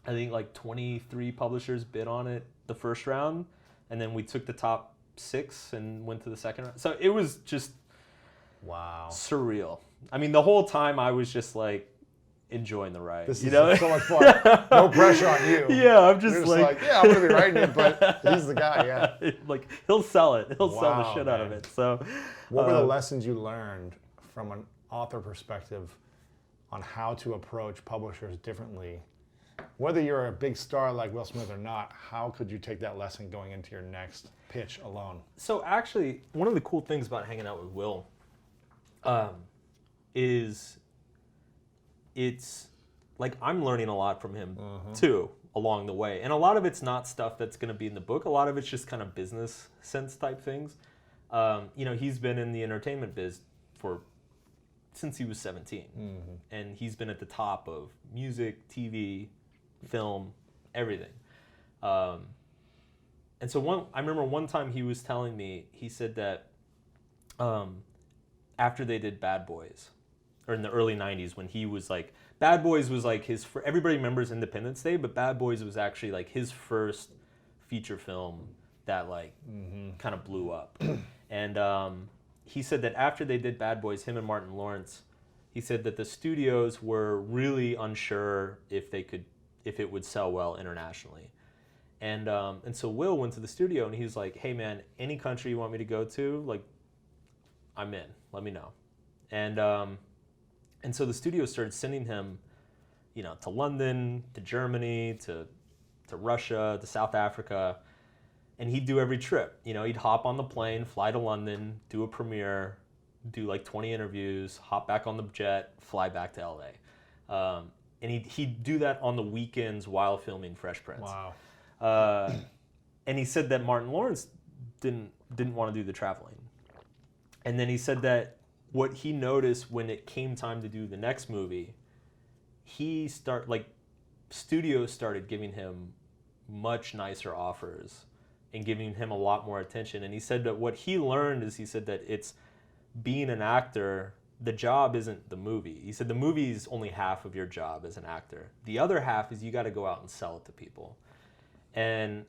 I think like 23 publishers bid on it the first round. And then we took the top 6 and went to the second round. So it was just surreal. I mean, the whole time I was just like, enjoying the ride. This is so much fun. No pressure on you. Yeah, I'm just like yeah, I'm gonna be writing it, but he's the guy. Yeah, like he'll sell it. He'll sell the shit out of it. So, what were the lessons you learned from an author perspective on how to approach publishers differently? Whether you're a big star like Will Smith or not, how could you take that lesson going into your next pitch alone? So actually, one of the cool things about hanging out with Will is it's like I'm learning a lot from him too along the way. And a lot of it's not stuff that's going to be in the book. A lot of it's just kind of business sense type things. You know, he's been in the entertainment biz since he was 17. And he's been at the top of music, TV, film, everything. And so I remember one time he was telling me, he said that after they did Bad Boys, or in the early 90s when he was like, Bad Boys was like everybody remembers Independence Day, but Bad Boys was actually like his first feature film that like kind of blew up. And he said that after they did Bad Boys, him and Martin Lawrence, he said that the studios were really unsure if it would sell well internationally. And so Will went to the studio and he was like, hey man, any country you want me to go to, like, I'm in, let me know. And so the studio started sending him, you know, to London, to Germany, to Russia, to South Africa, and he'd do every trip. You know, he'd hop on the plane, fly to London, do a premiere, do like 20 interviews, hop back on the jet, fly back to LA. And he'd do that on the weekends while filming Fresh Prince. Wow. And he said that Martin Lawrence didn't want to do the traveling. And then he said that what he noticed when it came time to do the next movie, studios started giving him much nicer offers and giving him a lot more attention. And he said that what he learned is, he said that it's being an actor, the job isn't the movie. He said the movie is only half of your job as an actor. The other half is you got to go out and sell it to people. And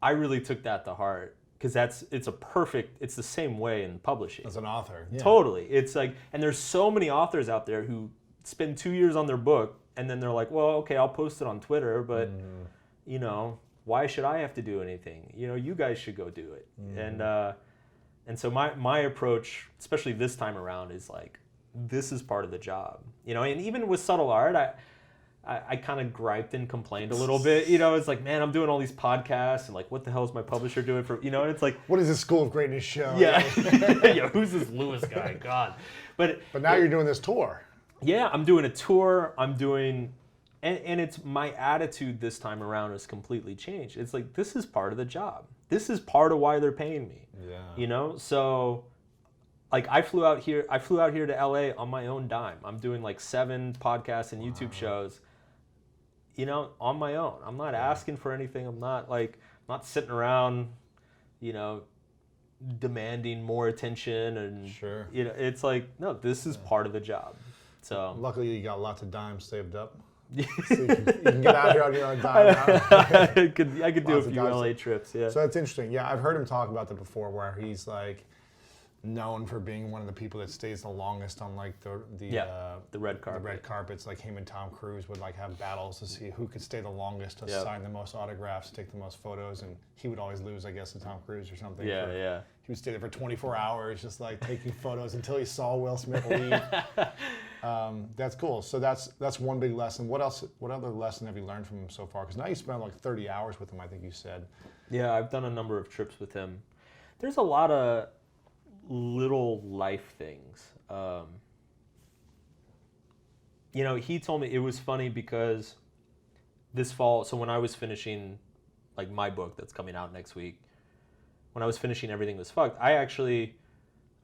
I really took that to heart, because it's the same way in publishing. As an author. Yeah. Totally. It's like, and there's so many authors out there who spend 2 years on their book, and then they're like, well, okay, I'll post it on Twitter, but you know, why should I have to do anything? You know, you guys should go do it. And so my approach, especially this time around, is like, this is part of the job. You know, and even with subtle art, I kind of griped and complained a little bit. You know, it's like, man, I'm doing all these podcasts, and like, what the hell is my publisher doing for, you know, and it's like, what is this School of Greatness show? Yeah. Yeah, who's this Lewis guy? God. But now you're doing this tour. Yeah, I'm doing a tour. And it's, my attitude this time around has completely changed. It's like, this is part of the job. This is part of why they're paying me. Yeah. You know, so like I flew out here to LA on my own dime. I'm doing like 7 podcasts and YouTube shows, you know, on my own. I'm not asking for anything. I'm not sitting around, you know, demanding more attention, and sure. You know, it's like, no, this is part of the job. So luckily you got lots of dimes saved up. So you can get out here on your own dime. I could do a few LA trips, yeah. So that's interesting. Yeah, I've heard him talk about that before, where he's like known for being one of the people that stays the longest on like the red carpet. The red carpets. Like him and Tom Cruise would like have battles to see who could stay the longest, to sign the most autographs, take the most photos, and he would always lose, I guess, to Tom Cruise or something. Yeah. He would stay there for 24 hours, just like taking photos until he saw Will Smith leave. That's cool. So that's one big lesson. What else? What other lesson have you learned from him so far? Because now you spent like 30 hours with him, I think you said. Yeah, I've done a number of trips with him. There's a lot of little life things. You know, he told me, it was funny because this fall, so when I was finishing like my book that's coming out next week, when I was finishing Everything Was Fucked, I actually,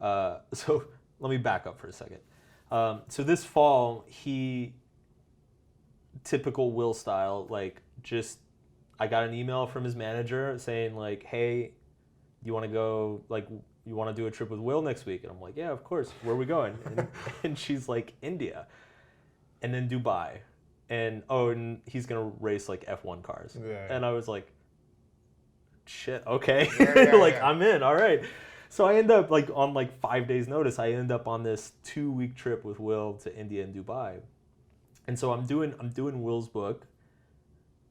so let me back up for a second. So this fall, typical Will style, like I got an email from his manager saying like, hey, you want to go, like, you want to do a trip with Will next week? And I'm like, yeah, of course. Where are we going? And she's like, India. And then Dubai. And he's going to race like F1 cars. Yeah. And I was like, shit, okay. Yeah, I'm in, all right. So I end up like on like 5 days notice, I end up on this 2-week trip with Will to India and Dubai. And so I'm doing Will's book.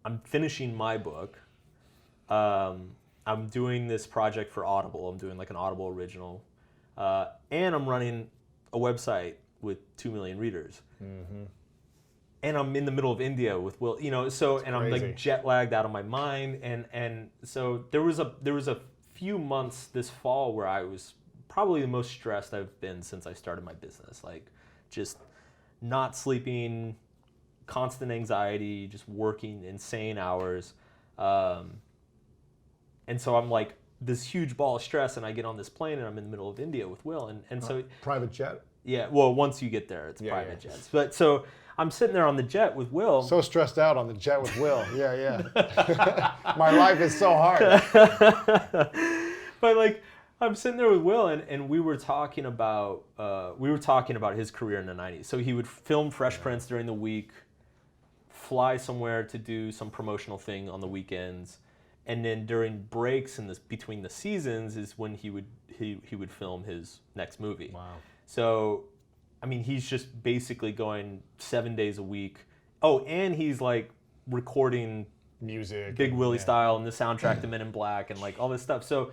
I'm finishing my book. I'm doing this project for Audible. I'm doing like an Audible original. And I'm running a website with 2 million readers. Mm-hmm. And I'm in the middle of India with Will, you know, so, and I'm like jet lagged out of my mind. And so there was a few months this fall where I was probably the most stressed I've been since I started my business. Like just not sleeping, constant anxiety, just working insane hours. And so I'm like this huge ball of stress, and I get on this plane and I'm in the middle of India with Will. And so private jet? Yeah, well, once you get there, it's private jets. But so I'm sitting there on the jet with Will. So stressed out on the jet with Will. Yeah. My life is so hard. But like, I'm sitting there with Will, and we were talking about his career in the 90s. So he would film Fresh Prince during the week, fly somewhere to do some promotional thing on the weekends, and then during breaks in between the seasons is when he would film his next movie. Wow. So, I mean, he's just basically going 7 days a week. Oh, and he's like recording music, Big Willie style, and the soundtrack to Men in Black, and like all this stuff. So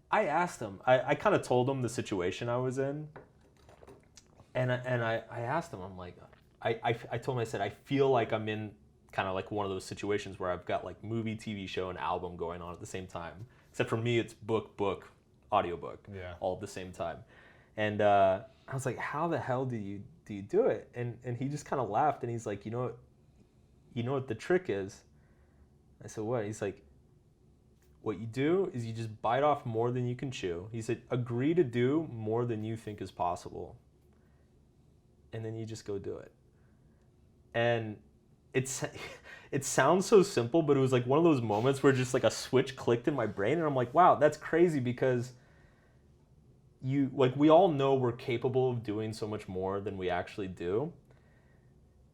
I asked him, I kind of told him the situation I was in, and I asked him, I'm like, I told him, I said, I feel like I'm in kind of like one of those situations where I've got like movie, TV show, and album going on at the same time. Except for me, it's book, audiobook, all at the same time. And I was like, how the hell do you do it? And he just kind of laughed, and he's like, you know what the trick is? I said, what? He's like, what you do is you just bite off more than you can chew. He said, agree to do more than you think is possible. And then you just go do it. And it sounds so simple, but it was like one of those moments where just like a switch clicked in my brain. And I'm like, wow, that's crazy, because we all know we're capable of doing so much more than we actually do.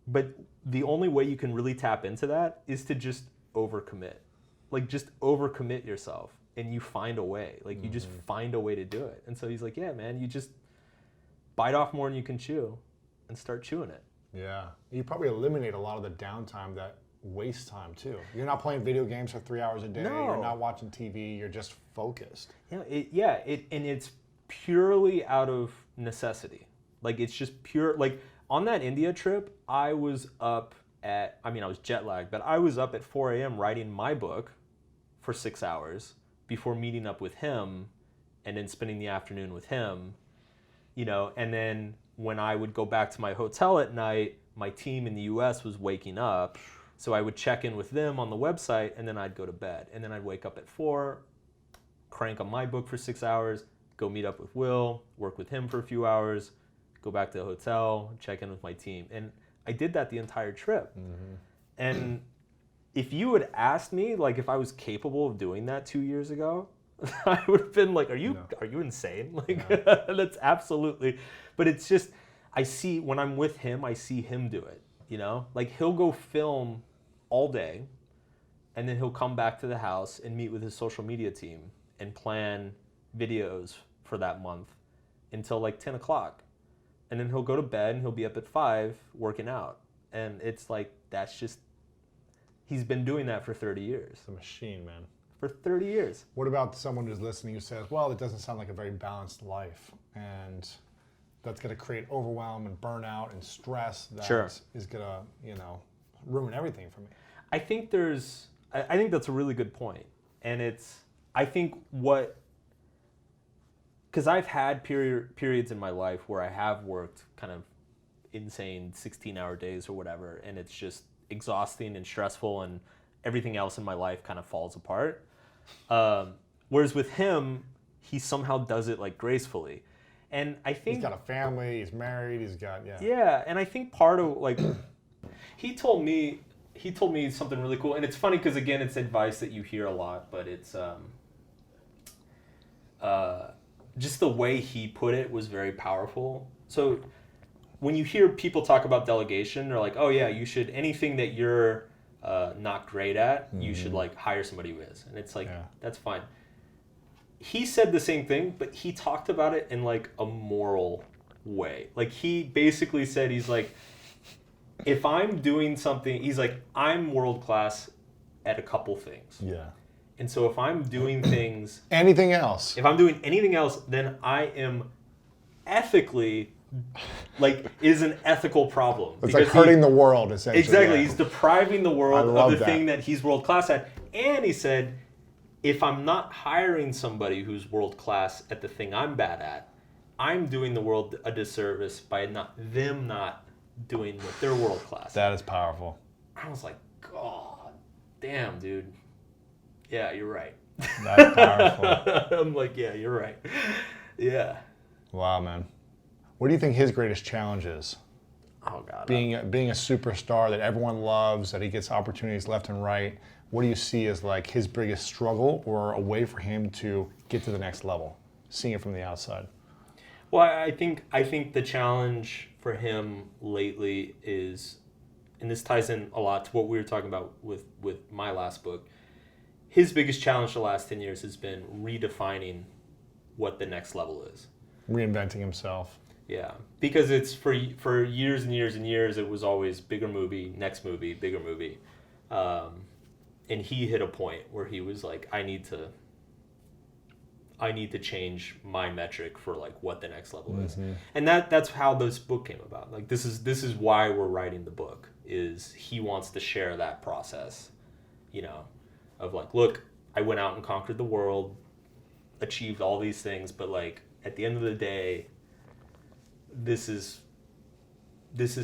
But the only way you can really tap into that is to just overcommit. Like, just overcommit yourself, and you find a way. Like, you just find a way to do it. And so he's like, yeah, man, you just bite off more than you can chew and start chewing it. Yeah. You probably eliminate a lot of the downtime that wastes time, too. You're not playing video games for 3 hours a day. No. You're not watching TV. You're just focused. Yeah, and it's purely out of necessity. Like, it's just pure, like, on that India trip, I was up at, I was jet lagged, but I was up at 4 a.m. writing my book for 6 hours before meeting up with him and then spending the afternoon with him, and then when I would go back to my hotel at night, my team in the US was waking up, so I would check in with them on the website, and then I'd go to bed, and then I'd wake up at 4, crank on my book for 6 hours, go meet up with Will, work with him for a few hours, go back to the hotel, check in with my team. And I did that the entire trip. And if you had asked me, like, if I was capable of doing that 2 years ago, I would have been like, are you insane? Like, that's absolutely, but it's just, when I'm with him, I see him do it, Like, he'll go film all day, and then he'll come back to the house and meet with his social media team and plan videos for that month until like 10 o'clock. And then he'll go to bed and he'll be up at 5 working out. And it's like, he's been doing that for 30 years. It's a machine, man. For 30 years. What about someone who's listening who says, well, it doesn't sound like a very balanced life, and that's going to create overwhelm and burnout and stress that is going to, ruin everything for me? I think that's a really good point. And because I've had periods in my life where I have worked kind of insane 16-hour days or whatever, and it's just exhausting and stressful, and everything else in my life kind of falls apart. Whereas with him, he somehow does it like gracefully. And I think he's got a family, he's married, he's got, Yeah, and I think part of, like, he told me something really cool, and it's funny because, again, it's advice that you hear a lot, but it's just the way he put it was very powerful. So when you hear people talk about delegation, they're like, oh yeah, you should, anything that you're not great at, you should like hire somebody who is. And it's like, that's fine. He said the same thing, but he talked about it in like a moral way. Like, he basically said, he's like, if I'm doing something, he's like, I'm world class at a couple things. Yeah. And so if I'm doing things... Anything else. If I'm doing anything else, then I am ethically, like, is an ethical problem. It's like hurting the world, essentially. Exactly. He's depriving the world of the thing that he's world class at. And he said, if I'm not hiring somebody who's world class at the thing I'm bad at, I'm doing the world a disservice by not doing what they're world class. That is powerful. I was like, God damn, dude. Yeah, you're right. That's powerful. I'm like, yeah, you're right. Yeah. Wow, man. What do you think his greatest challenge is? Oh, God. Being a superstar that everyone loves, that he gets opportunities left and right. What do you see as like his biggest struggle, or a way for him to get to the next level, seeing it from the outside? Well, I think the challenge for him lately is, and this ties in a lot to what we were talking about with my last book, his biggest challenge the last 10 years has been redefining what the next level is. Reinventing himself. Yeah, because it's for years and years and years, it was always bigger movie, next movie, bigger movie. And he hit a point where he was like, I need to change my metric for like what the next level is. And that's how this book came about. Like, this is why we're writing the book, is he wants to share that process, of like, look, I went out and conquered the world, achieved all these things, but like at the end of the day, this is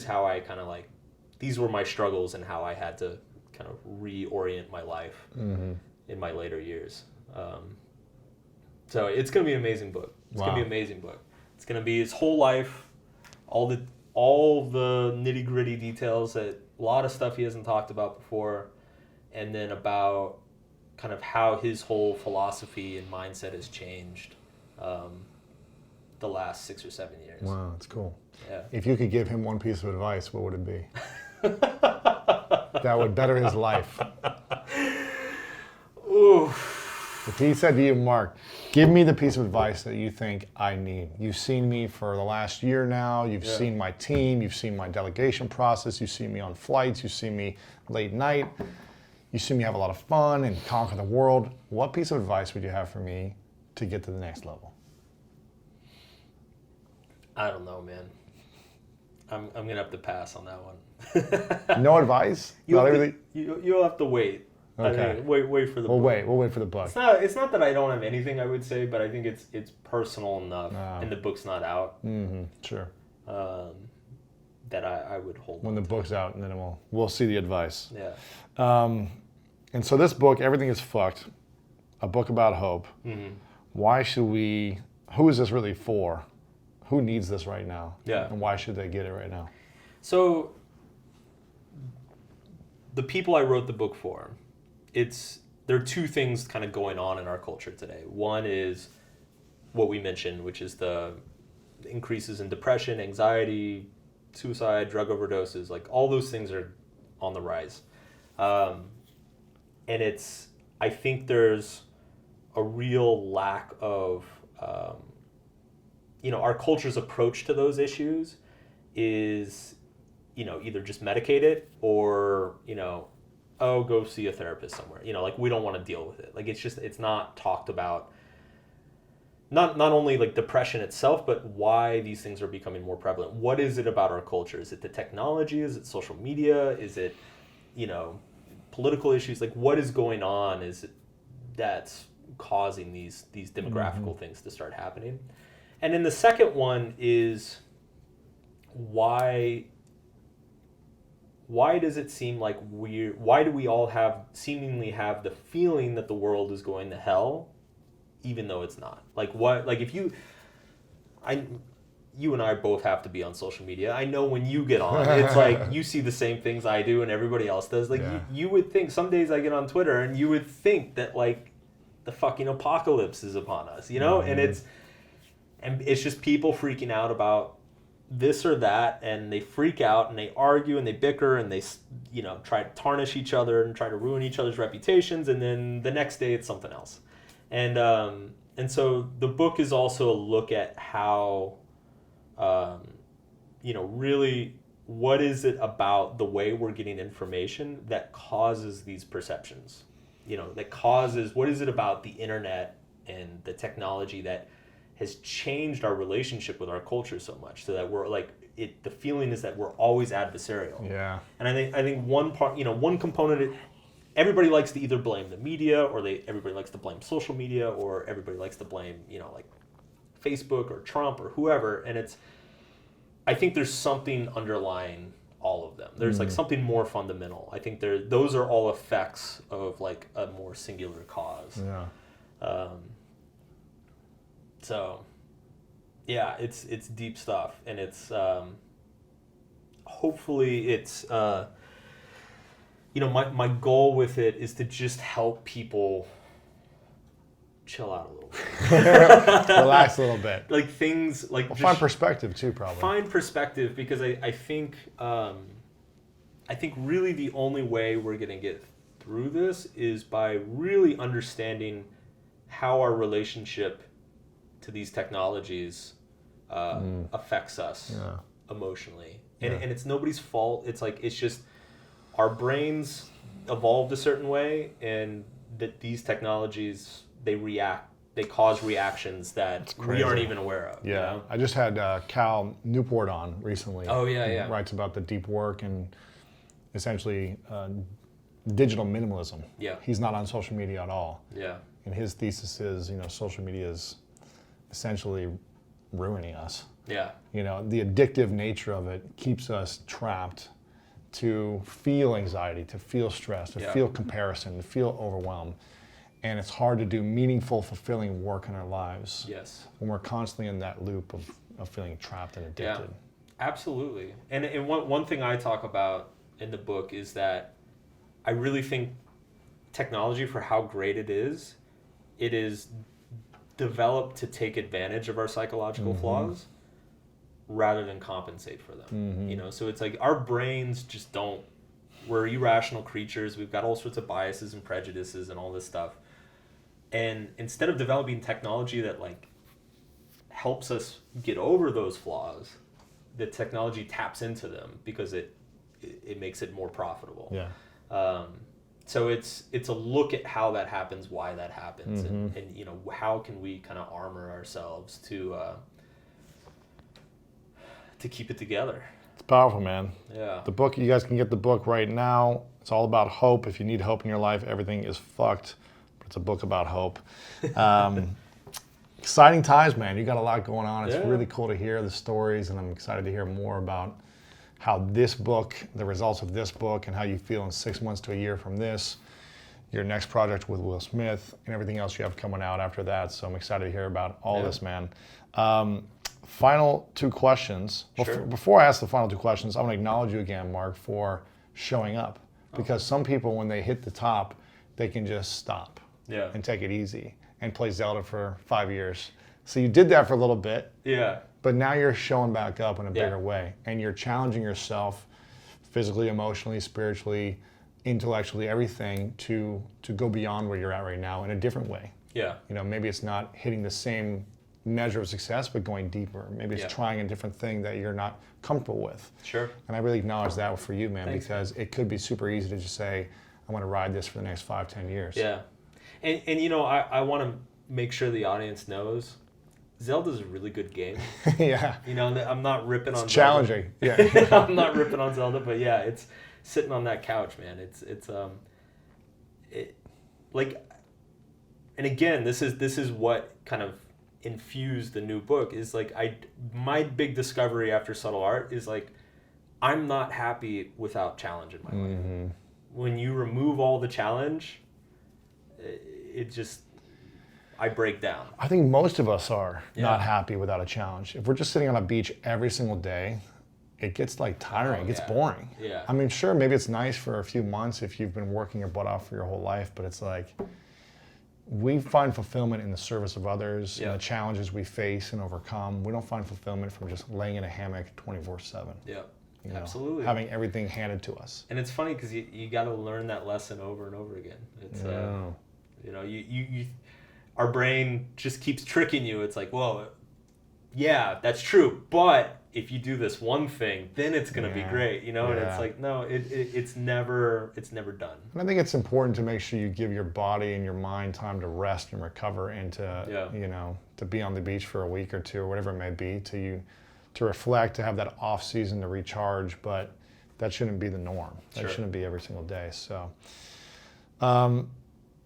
how I kind of like, these were my struggles and how I had to kind of reorient my life in my later years. So it's going to be an amazing book. It's going to be an amazing book. It's going to be his whole life, all the nitty gritty details, that a lot of stuff he hasn't talked about before, and then about kind of how his whole philosophy and mindset has changed the last 6 or 7 years. Wow, that's cool. Yeah. If you could give him one piece of advice, what would it be? That would better his life. Ooh. If he said to you, Mark, give me the piece of advice that you think I need. You've seen me for the last year now. You've seen my team. You've seen my delegation process. You've seen me on flights. You've seen me late night. You've seen me have a lot of fun and conquer the world. What piece of advice would you have for me to get to the next level? I don't know, man. I'm going to have to pass on that one. No advice? You'll have to wait. Okay. Wait for the book. We'll wait for the book. It's not that I don't have anything I would say, but I think it's personal enough, and the book's not out. Mm-hmm. Sure. That I would hold. When the book's out, and then we'll see the advice. Yeah. And so this book, Everything is Fucked, a book about hope. Mm-hmm. Why should we? Who is this really for? Who needs this right now? Yeah. And why should they get it right now? So the people I wrote the book for, there are two things kind of going on in our culture today. One is what we mentioned, which is the increases in depression, anxiety, suicide, drug overdoses, like all those things are on the rise. And I think there's a real lack of, our culture's approach to those issues is, either just medicate it or, go see a therapist somewhere. Like we don't want to deal with it. Like it's not talked about. Not only like depression itself, but why these things are becoming more prevalent. What is it about our culture? Is it the technology? Is it social media? Is it, political issues? Like what is going on? Is it that's causing these demographical things to start happening? And then the second one is why does it seem like why do we all seemingly have the feeling that the world is going to hell, even though it's not? Like what, like if you and I both have to be on social media. I know when you get on, it's like you see the same things I do and everybody else does. Like you would think, some days I get on Twitter and you would think that like the fucking apocalypse is upon us, Mm-hmm. And it's just people freaking out about this or that, and they freak out and they argue and they bicker and they try to tarnish each other and try to ruin each other's reputations, and then the next day it's something else. And so the book is also a look at how really what is it about the way we're getting information that causes these perceptions, what is it about the internet and the technology that has changed our relationship with our culture so much, so that we're like the feeling is that we're always adversarial. Yeah. And I think one part, one component, everybody likes to either blame the media, or everybody likes to blame social media, or everybody likes to blame, like Facebook or Trump or whoever. And I think there's something underlying all of them. There's like something more fundamental. I think those are all effects of like a more singular cause. Yeah. So, yeah, it's deep stuff, and it's hopefully it's my goal with it is to just help people chill out a little bit, relax a little bit, like things like find perspective too, probably find perspective, because I think really the only way we're gonna get through this is by really understanding how our relationship to these technologies affects us emotionally, and it's nobody's fault. It's like it's just our brains evolved a certain way, and that these technologies they cause reactions that we aren't even aware of. Yeah, I just had Cal Newport on recently. Oh yeah. He writes about the deep work and essentially digital minimalism. Yeah, he's not on social media at all. Yeah, and his thesis is social media is essentially ruining us. Yeah. The addictive nature of it keeps us trapped to feel anxiety, to feel stress, to feel comparison, to feel overwhelmed. And it's hard to do meaningful, fulfilling work in our lives. Yes. When we're constantly in that loop of feeling trapped and addicted. Yeah, absolutely. And one thing I talk about in the book is that I really think technology, for how great it is developed to take advantage of our psychological flaws rather than compensate for them. You know, so it's like our brains just don't, we're irrational creatures. We've got all sorts of biases and prejudices and all this stuff. And instead of developing technology that like helps us get over those flaws, the technology taps into them because it makes it more profitable. Yeah. So it's a look at how that happens, why that happens, and you know, how can we kind of armor ourselves to keep it together. It's powerful, man. Yeah. The book, you guys can get the book right now. It's all about hope. If you need hope in your life, everything is fucked. But it's a book about hope. Exciting times, man. You got a lot going on. It's really cool to hear the stories, and I'm excited to hear more about how this book, the results of this book, and how you feel in 6 months to a year from this, your next project with Will Smith, and everything else you have coming out after that. So I'm excited to hear about all this, man. Final two questions. Well, before I ask the final two questions, I want to acknowledge you again, Mark, for showing up. Because some people, when they hit the top, they can just stop and take it easy and play Zelda for 5 years. So you did that for a little bit. Yeah. But now you're showing back up in a bigger way, and you're challenging yourself physically, emotionally, spiritually, intellectually, everything to go beyond where you're at right now in a different way. Yeah. You know, maybe it's not hitting the same measure of success, but going deeper. Maybe it's trying a different thing that you're not comfortable with. Sure. And I really acknowledge that for you, man. Thanks. Because it could be super easy to just say, I want to ride this for the next 5-10 years. Yeah. And you know, I want to make sure the audience knows Zelda's a really good game. Yeah. You know, I'm not ripping on challenging. Zelda. Yeah. I'm not ripping on Zelda, but yeah, it's sitting on that couch, man. It's like, and again, this is what kind of infused the new book is like my big discovery after Subtle Art is like I'm not happy without challenge in my life. When you remove all the challenge, it just I break down. I think most of us are not happy without a challenge. If we're just sitting on a beach every single day, it gets like tiring, it gets boring. Yeah. I mean, sure, maybe it's nice for a few months if you've been working your butt off for your whole life, but it's like we find fulfillment in the service of others, in the challenges we face and overcome. We don't find fulfillment from just laying in a hammock 24/7. Yeah. You know, absolutely. Having everything handed to us. And it's funny because you got to learn that lesson over and over again. It's you know, you our brain just keeps tricking you. It's like, well, yeah, that's true, but if you do this one thing, then it's gonna be great, you know. And it's like, no, it's never done. And I think it's important to make sure you give your body and your mind time to rest and recover, and to you know, to be on the beach for a week or two or whatever it may be, to reflect, to have that off season to recharge. But that shouldn't be the norm. That shouldn't be every single day. So.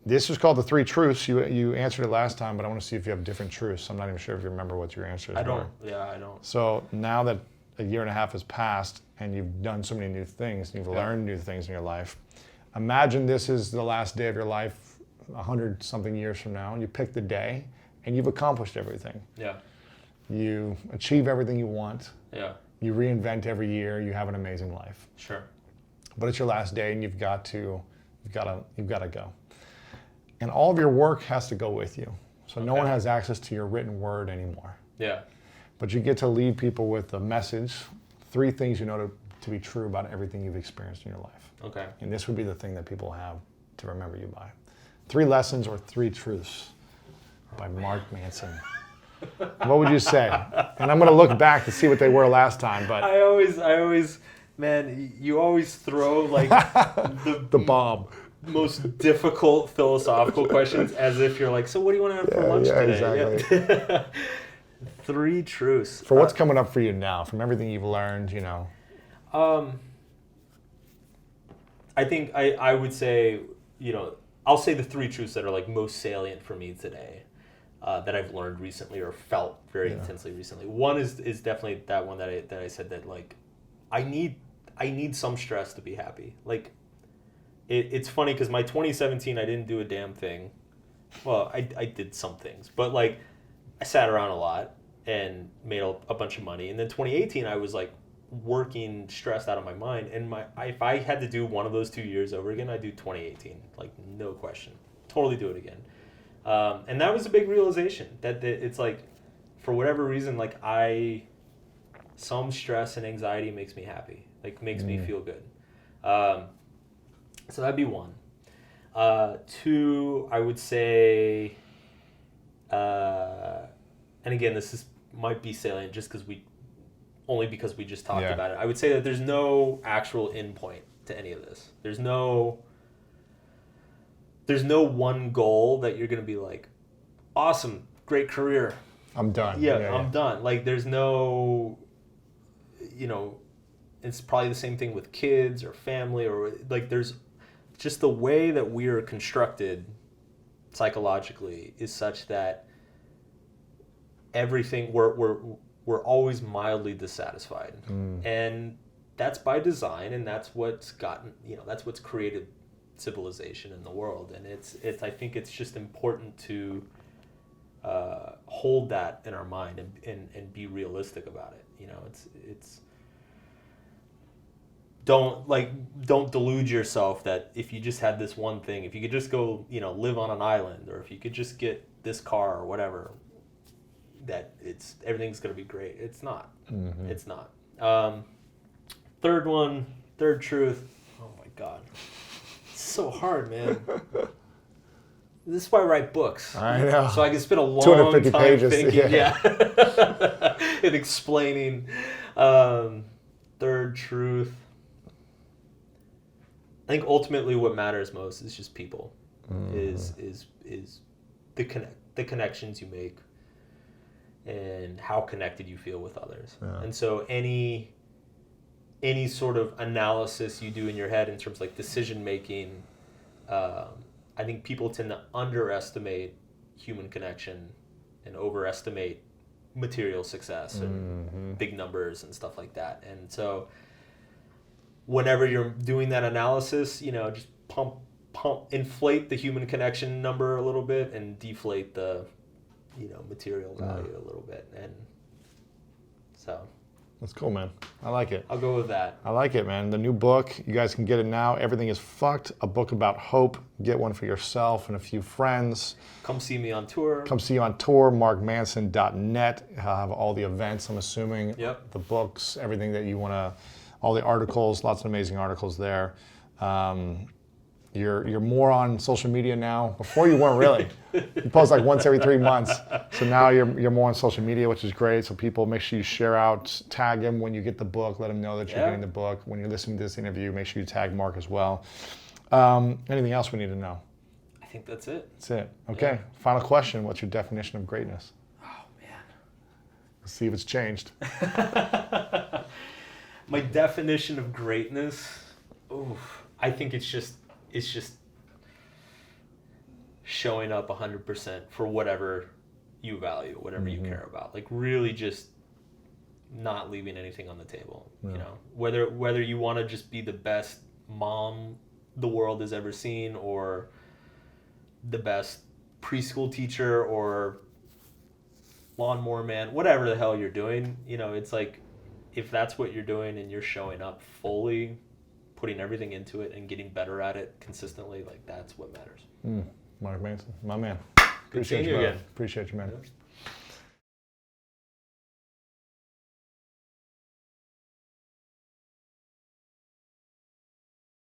This was called The Three Truths. You answered it last time, but I want to see if you have different truths. I'm not even sure if you remember what your answers were. I don't. Yeah, I don't. So now that a year and a half has passed and you've done so many new things, and you've learned new things in your life, imagine this is the last day of your life 100-something years from now, and you pick the day and you've accomplished everything. Yeah. You achieve everything you want. Yeah. You reinvent every year. You have an amazing life. Sure. But it's your last day, and you've got to go. And all of your work has to go with you. So no one has access to your written word anymore. Yeah. But you get to leave people with a message, 3 things you know to be true about everything you've experienced in your life. Okay. And this would be the thing that people have to remember you by. 3 lessons or 3 truths by Mark Manson. What would you say? And I'm going to look back to see what they were last time. But I always, man, you always throw like the bomb. Most difficult philosophical questions as if you're like, so what do you want to have for lunch today? Exactly. 3 truths. For what's coming up for you now, from everything you've learned, you know? I think I would say, you know, I'll say the 3 truths that are like most salient for me today, that I've learned recently or felt very intensely recently. One is definitely that one that I said that like, I need some stress to be happy. Like, it's funny because my 2017, I didn't do a damn thing. well, I did some things, but like I sat around a lot and made a bunch of money. And then 2018, I was like working stressed out of my mind. And if I had to do one of those 2 years over again, I'd do 2018, like no question. Totally do it again. And that was a big realization that it's like, for whatever reason, like some stress and anxiety makes me happy, like makes me feel good. So that'd be one. Two, I would say, and again, might be salient just because we just talked about it. I would say that there's no actual endpoint to any of this. There's no one goal that you're going to be like, awesome, great career. I'm done. Yeah, I'm done. Like there's no, it's probably the same thing with kids or family or like there's just the way that we are constructed psychologically is such that everything we're always mildly dissatisfied. And that's by design, and that's what's created civilization in the world. And it's I think it's just important to hold that in our mind and be realistic about it. It's don't delude yourself that if you just had this one thing, if you could just go, live on an island, or if you could just get this car or whatever, that everything's going to be great. It's not. Mm-hmm. It's not. Third truth. Oh my God. It's so hard, man. This is why I write books. I know. So I can spend a long 250 time pages. Thinking, yeah. And explaining. Third truth. I think ultimately what matters most is just people. Is the connections you make and how connected you feel with others. Yeah. And so any sort of analysis you do in your head in terms of like decision making, I think people tend to underestimate human connection and overestimate material success and big numbers and stuff like that. And so whenever you're doing that analysis, just inflate the human connection number a little bit and deflate the, material value a little bit. And so. That's cool, man. I like it. I'll go with that. I like it, man. The new book, you guys can get it now. Everything is Fucked, a book about hope. Get one for yourself and a few friends. Come see me on tour. Come see you on tour, markmanson.net. I'll have all the events, I'm assuming. Yep. The books, everything that you want to, all the articles, lots of amazing articles there. You're more on social media now. Before you weren't really. You post like once every 3 months. So now you're more on social media, which is great. So people, make sure you share out, tag him when you get the book. Let him know that you're getting the book. When you're listening to this interview, make sure you tag Mark as well. Anything else we need to know? I think that's it. That's it. Okay. Yeah. Final question. What's your definition of greatness? Oh, man. Let's see if it's changed. My definition of greatness, I think it's just showing up 100% for whatever you value, whatever you care about. Like really just not leaving anything on the table. Yeah. Whether you want to just be the best mom the world has ever seen, or the best preschool teacher, or lawnmower man, whatever the hell you're doing, it's like, if that's what you're doing and you're showing up fully, putting everything into it and getting better at it consistently, like that's what matters. Mark Manson, my man. Good seeing you again. Appreciate you, man. Yeah.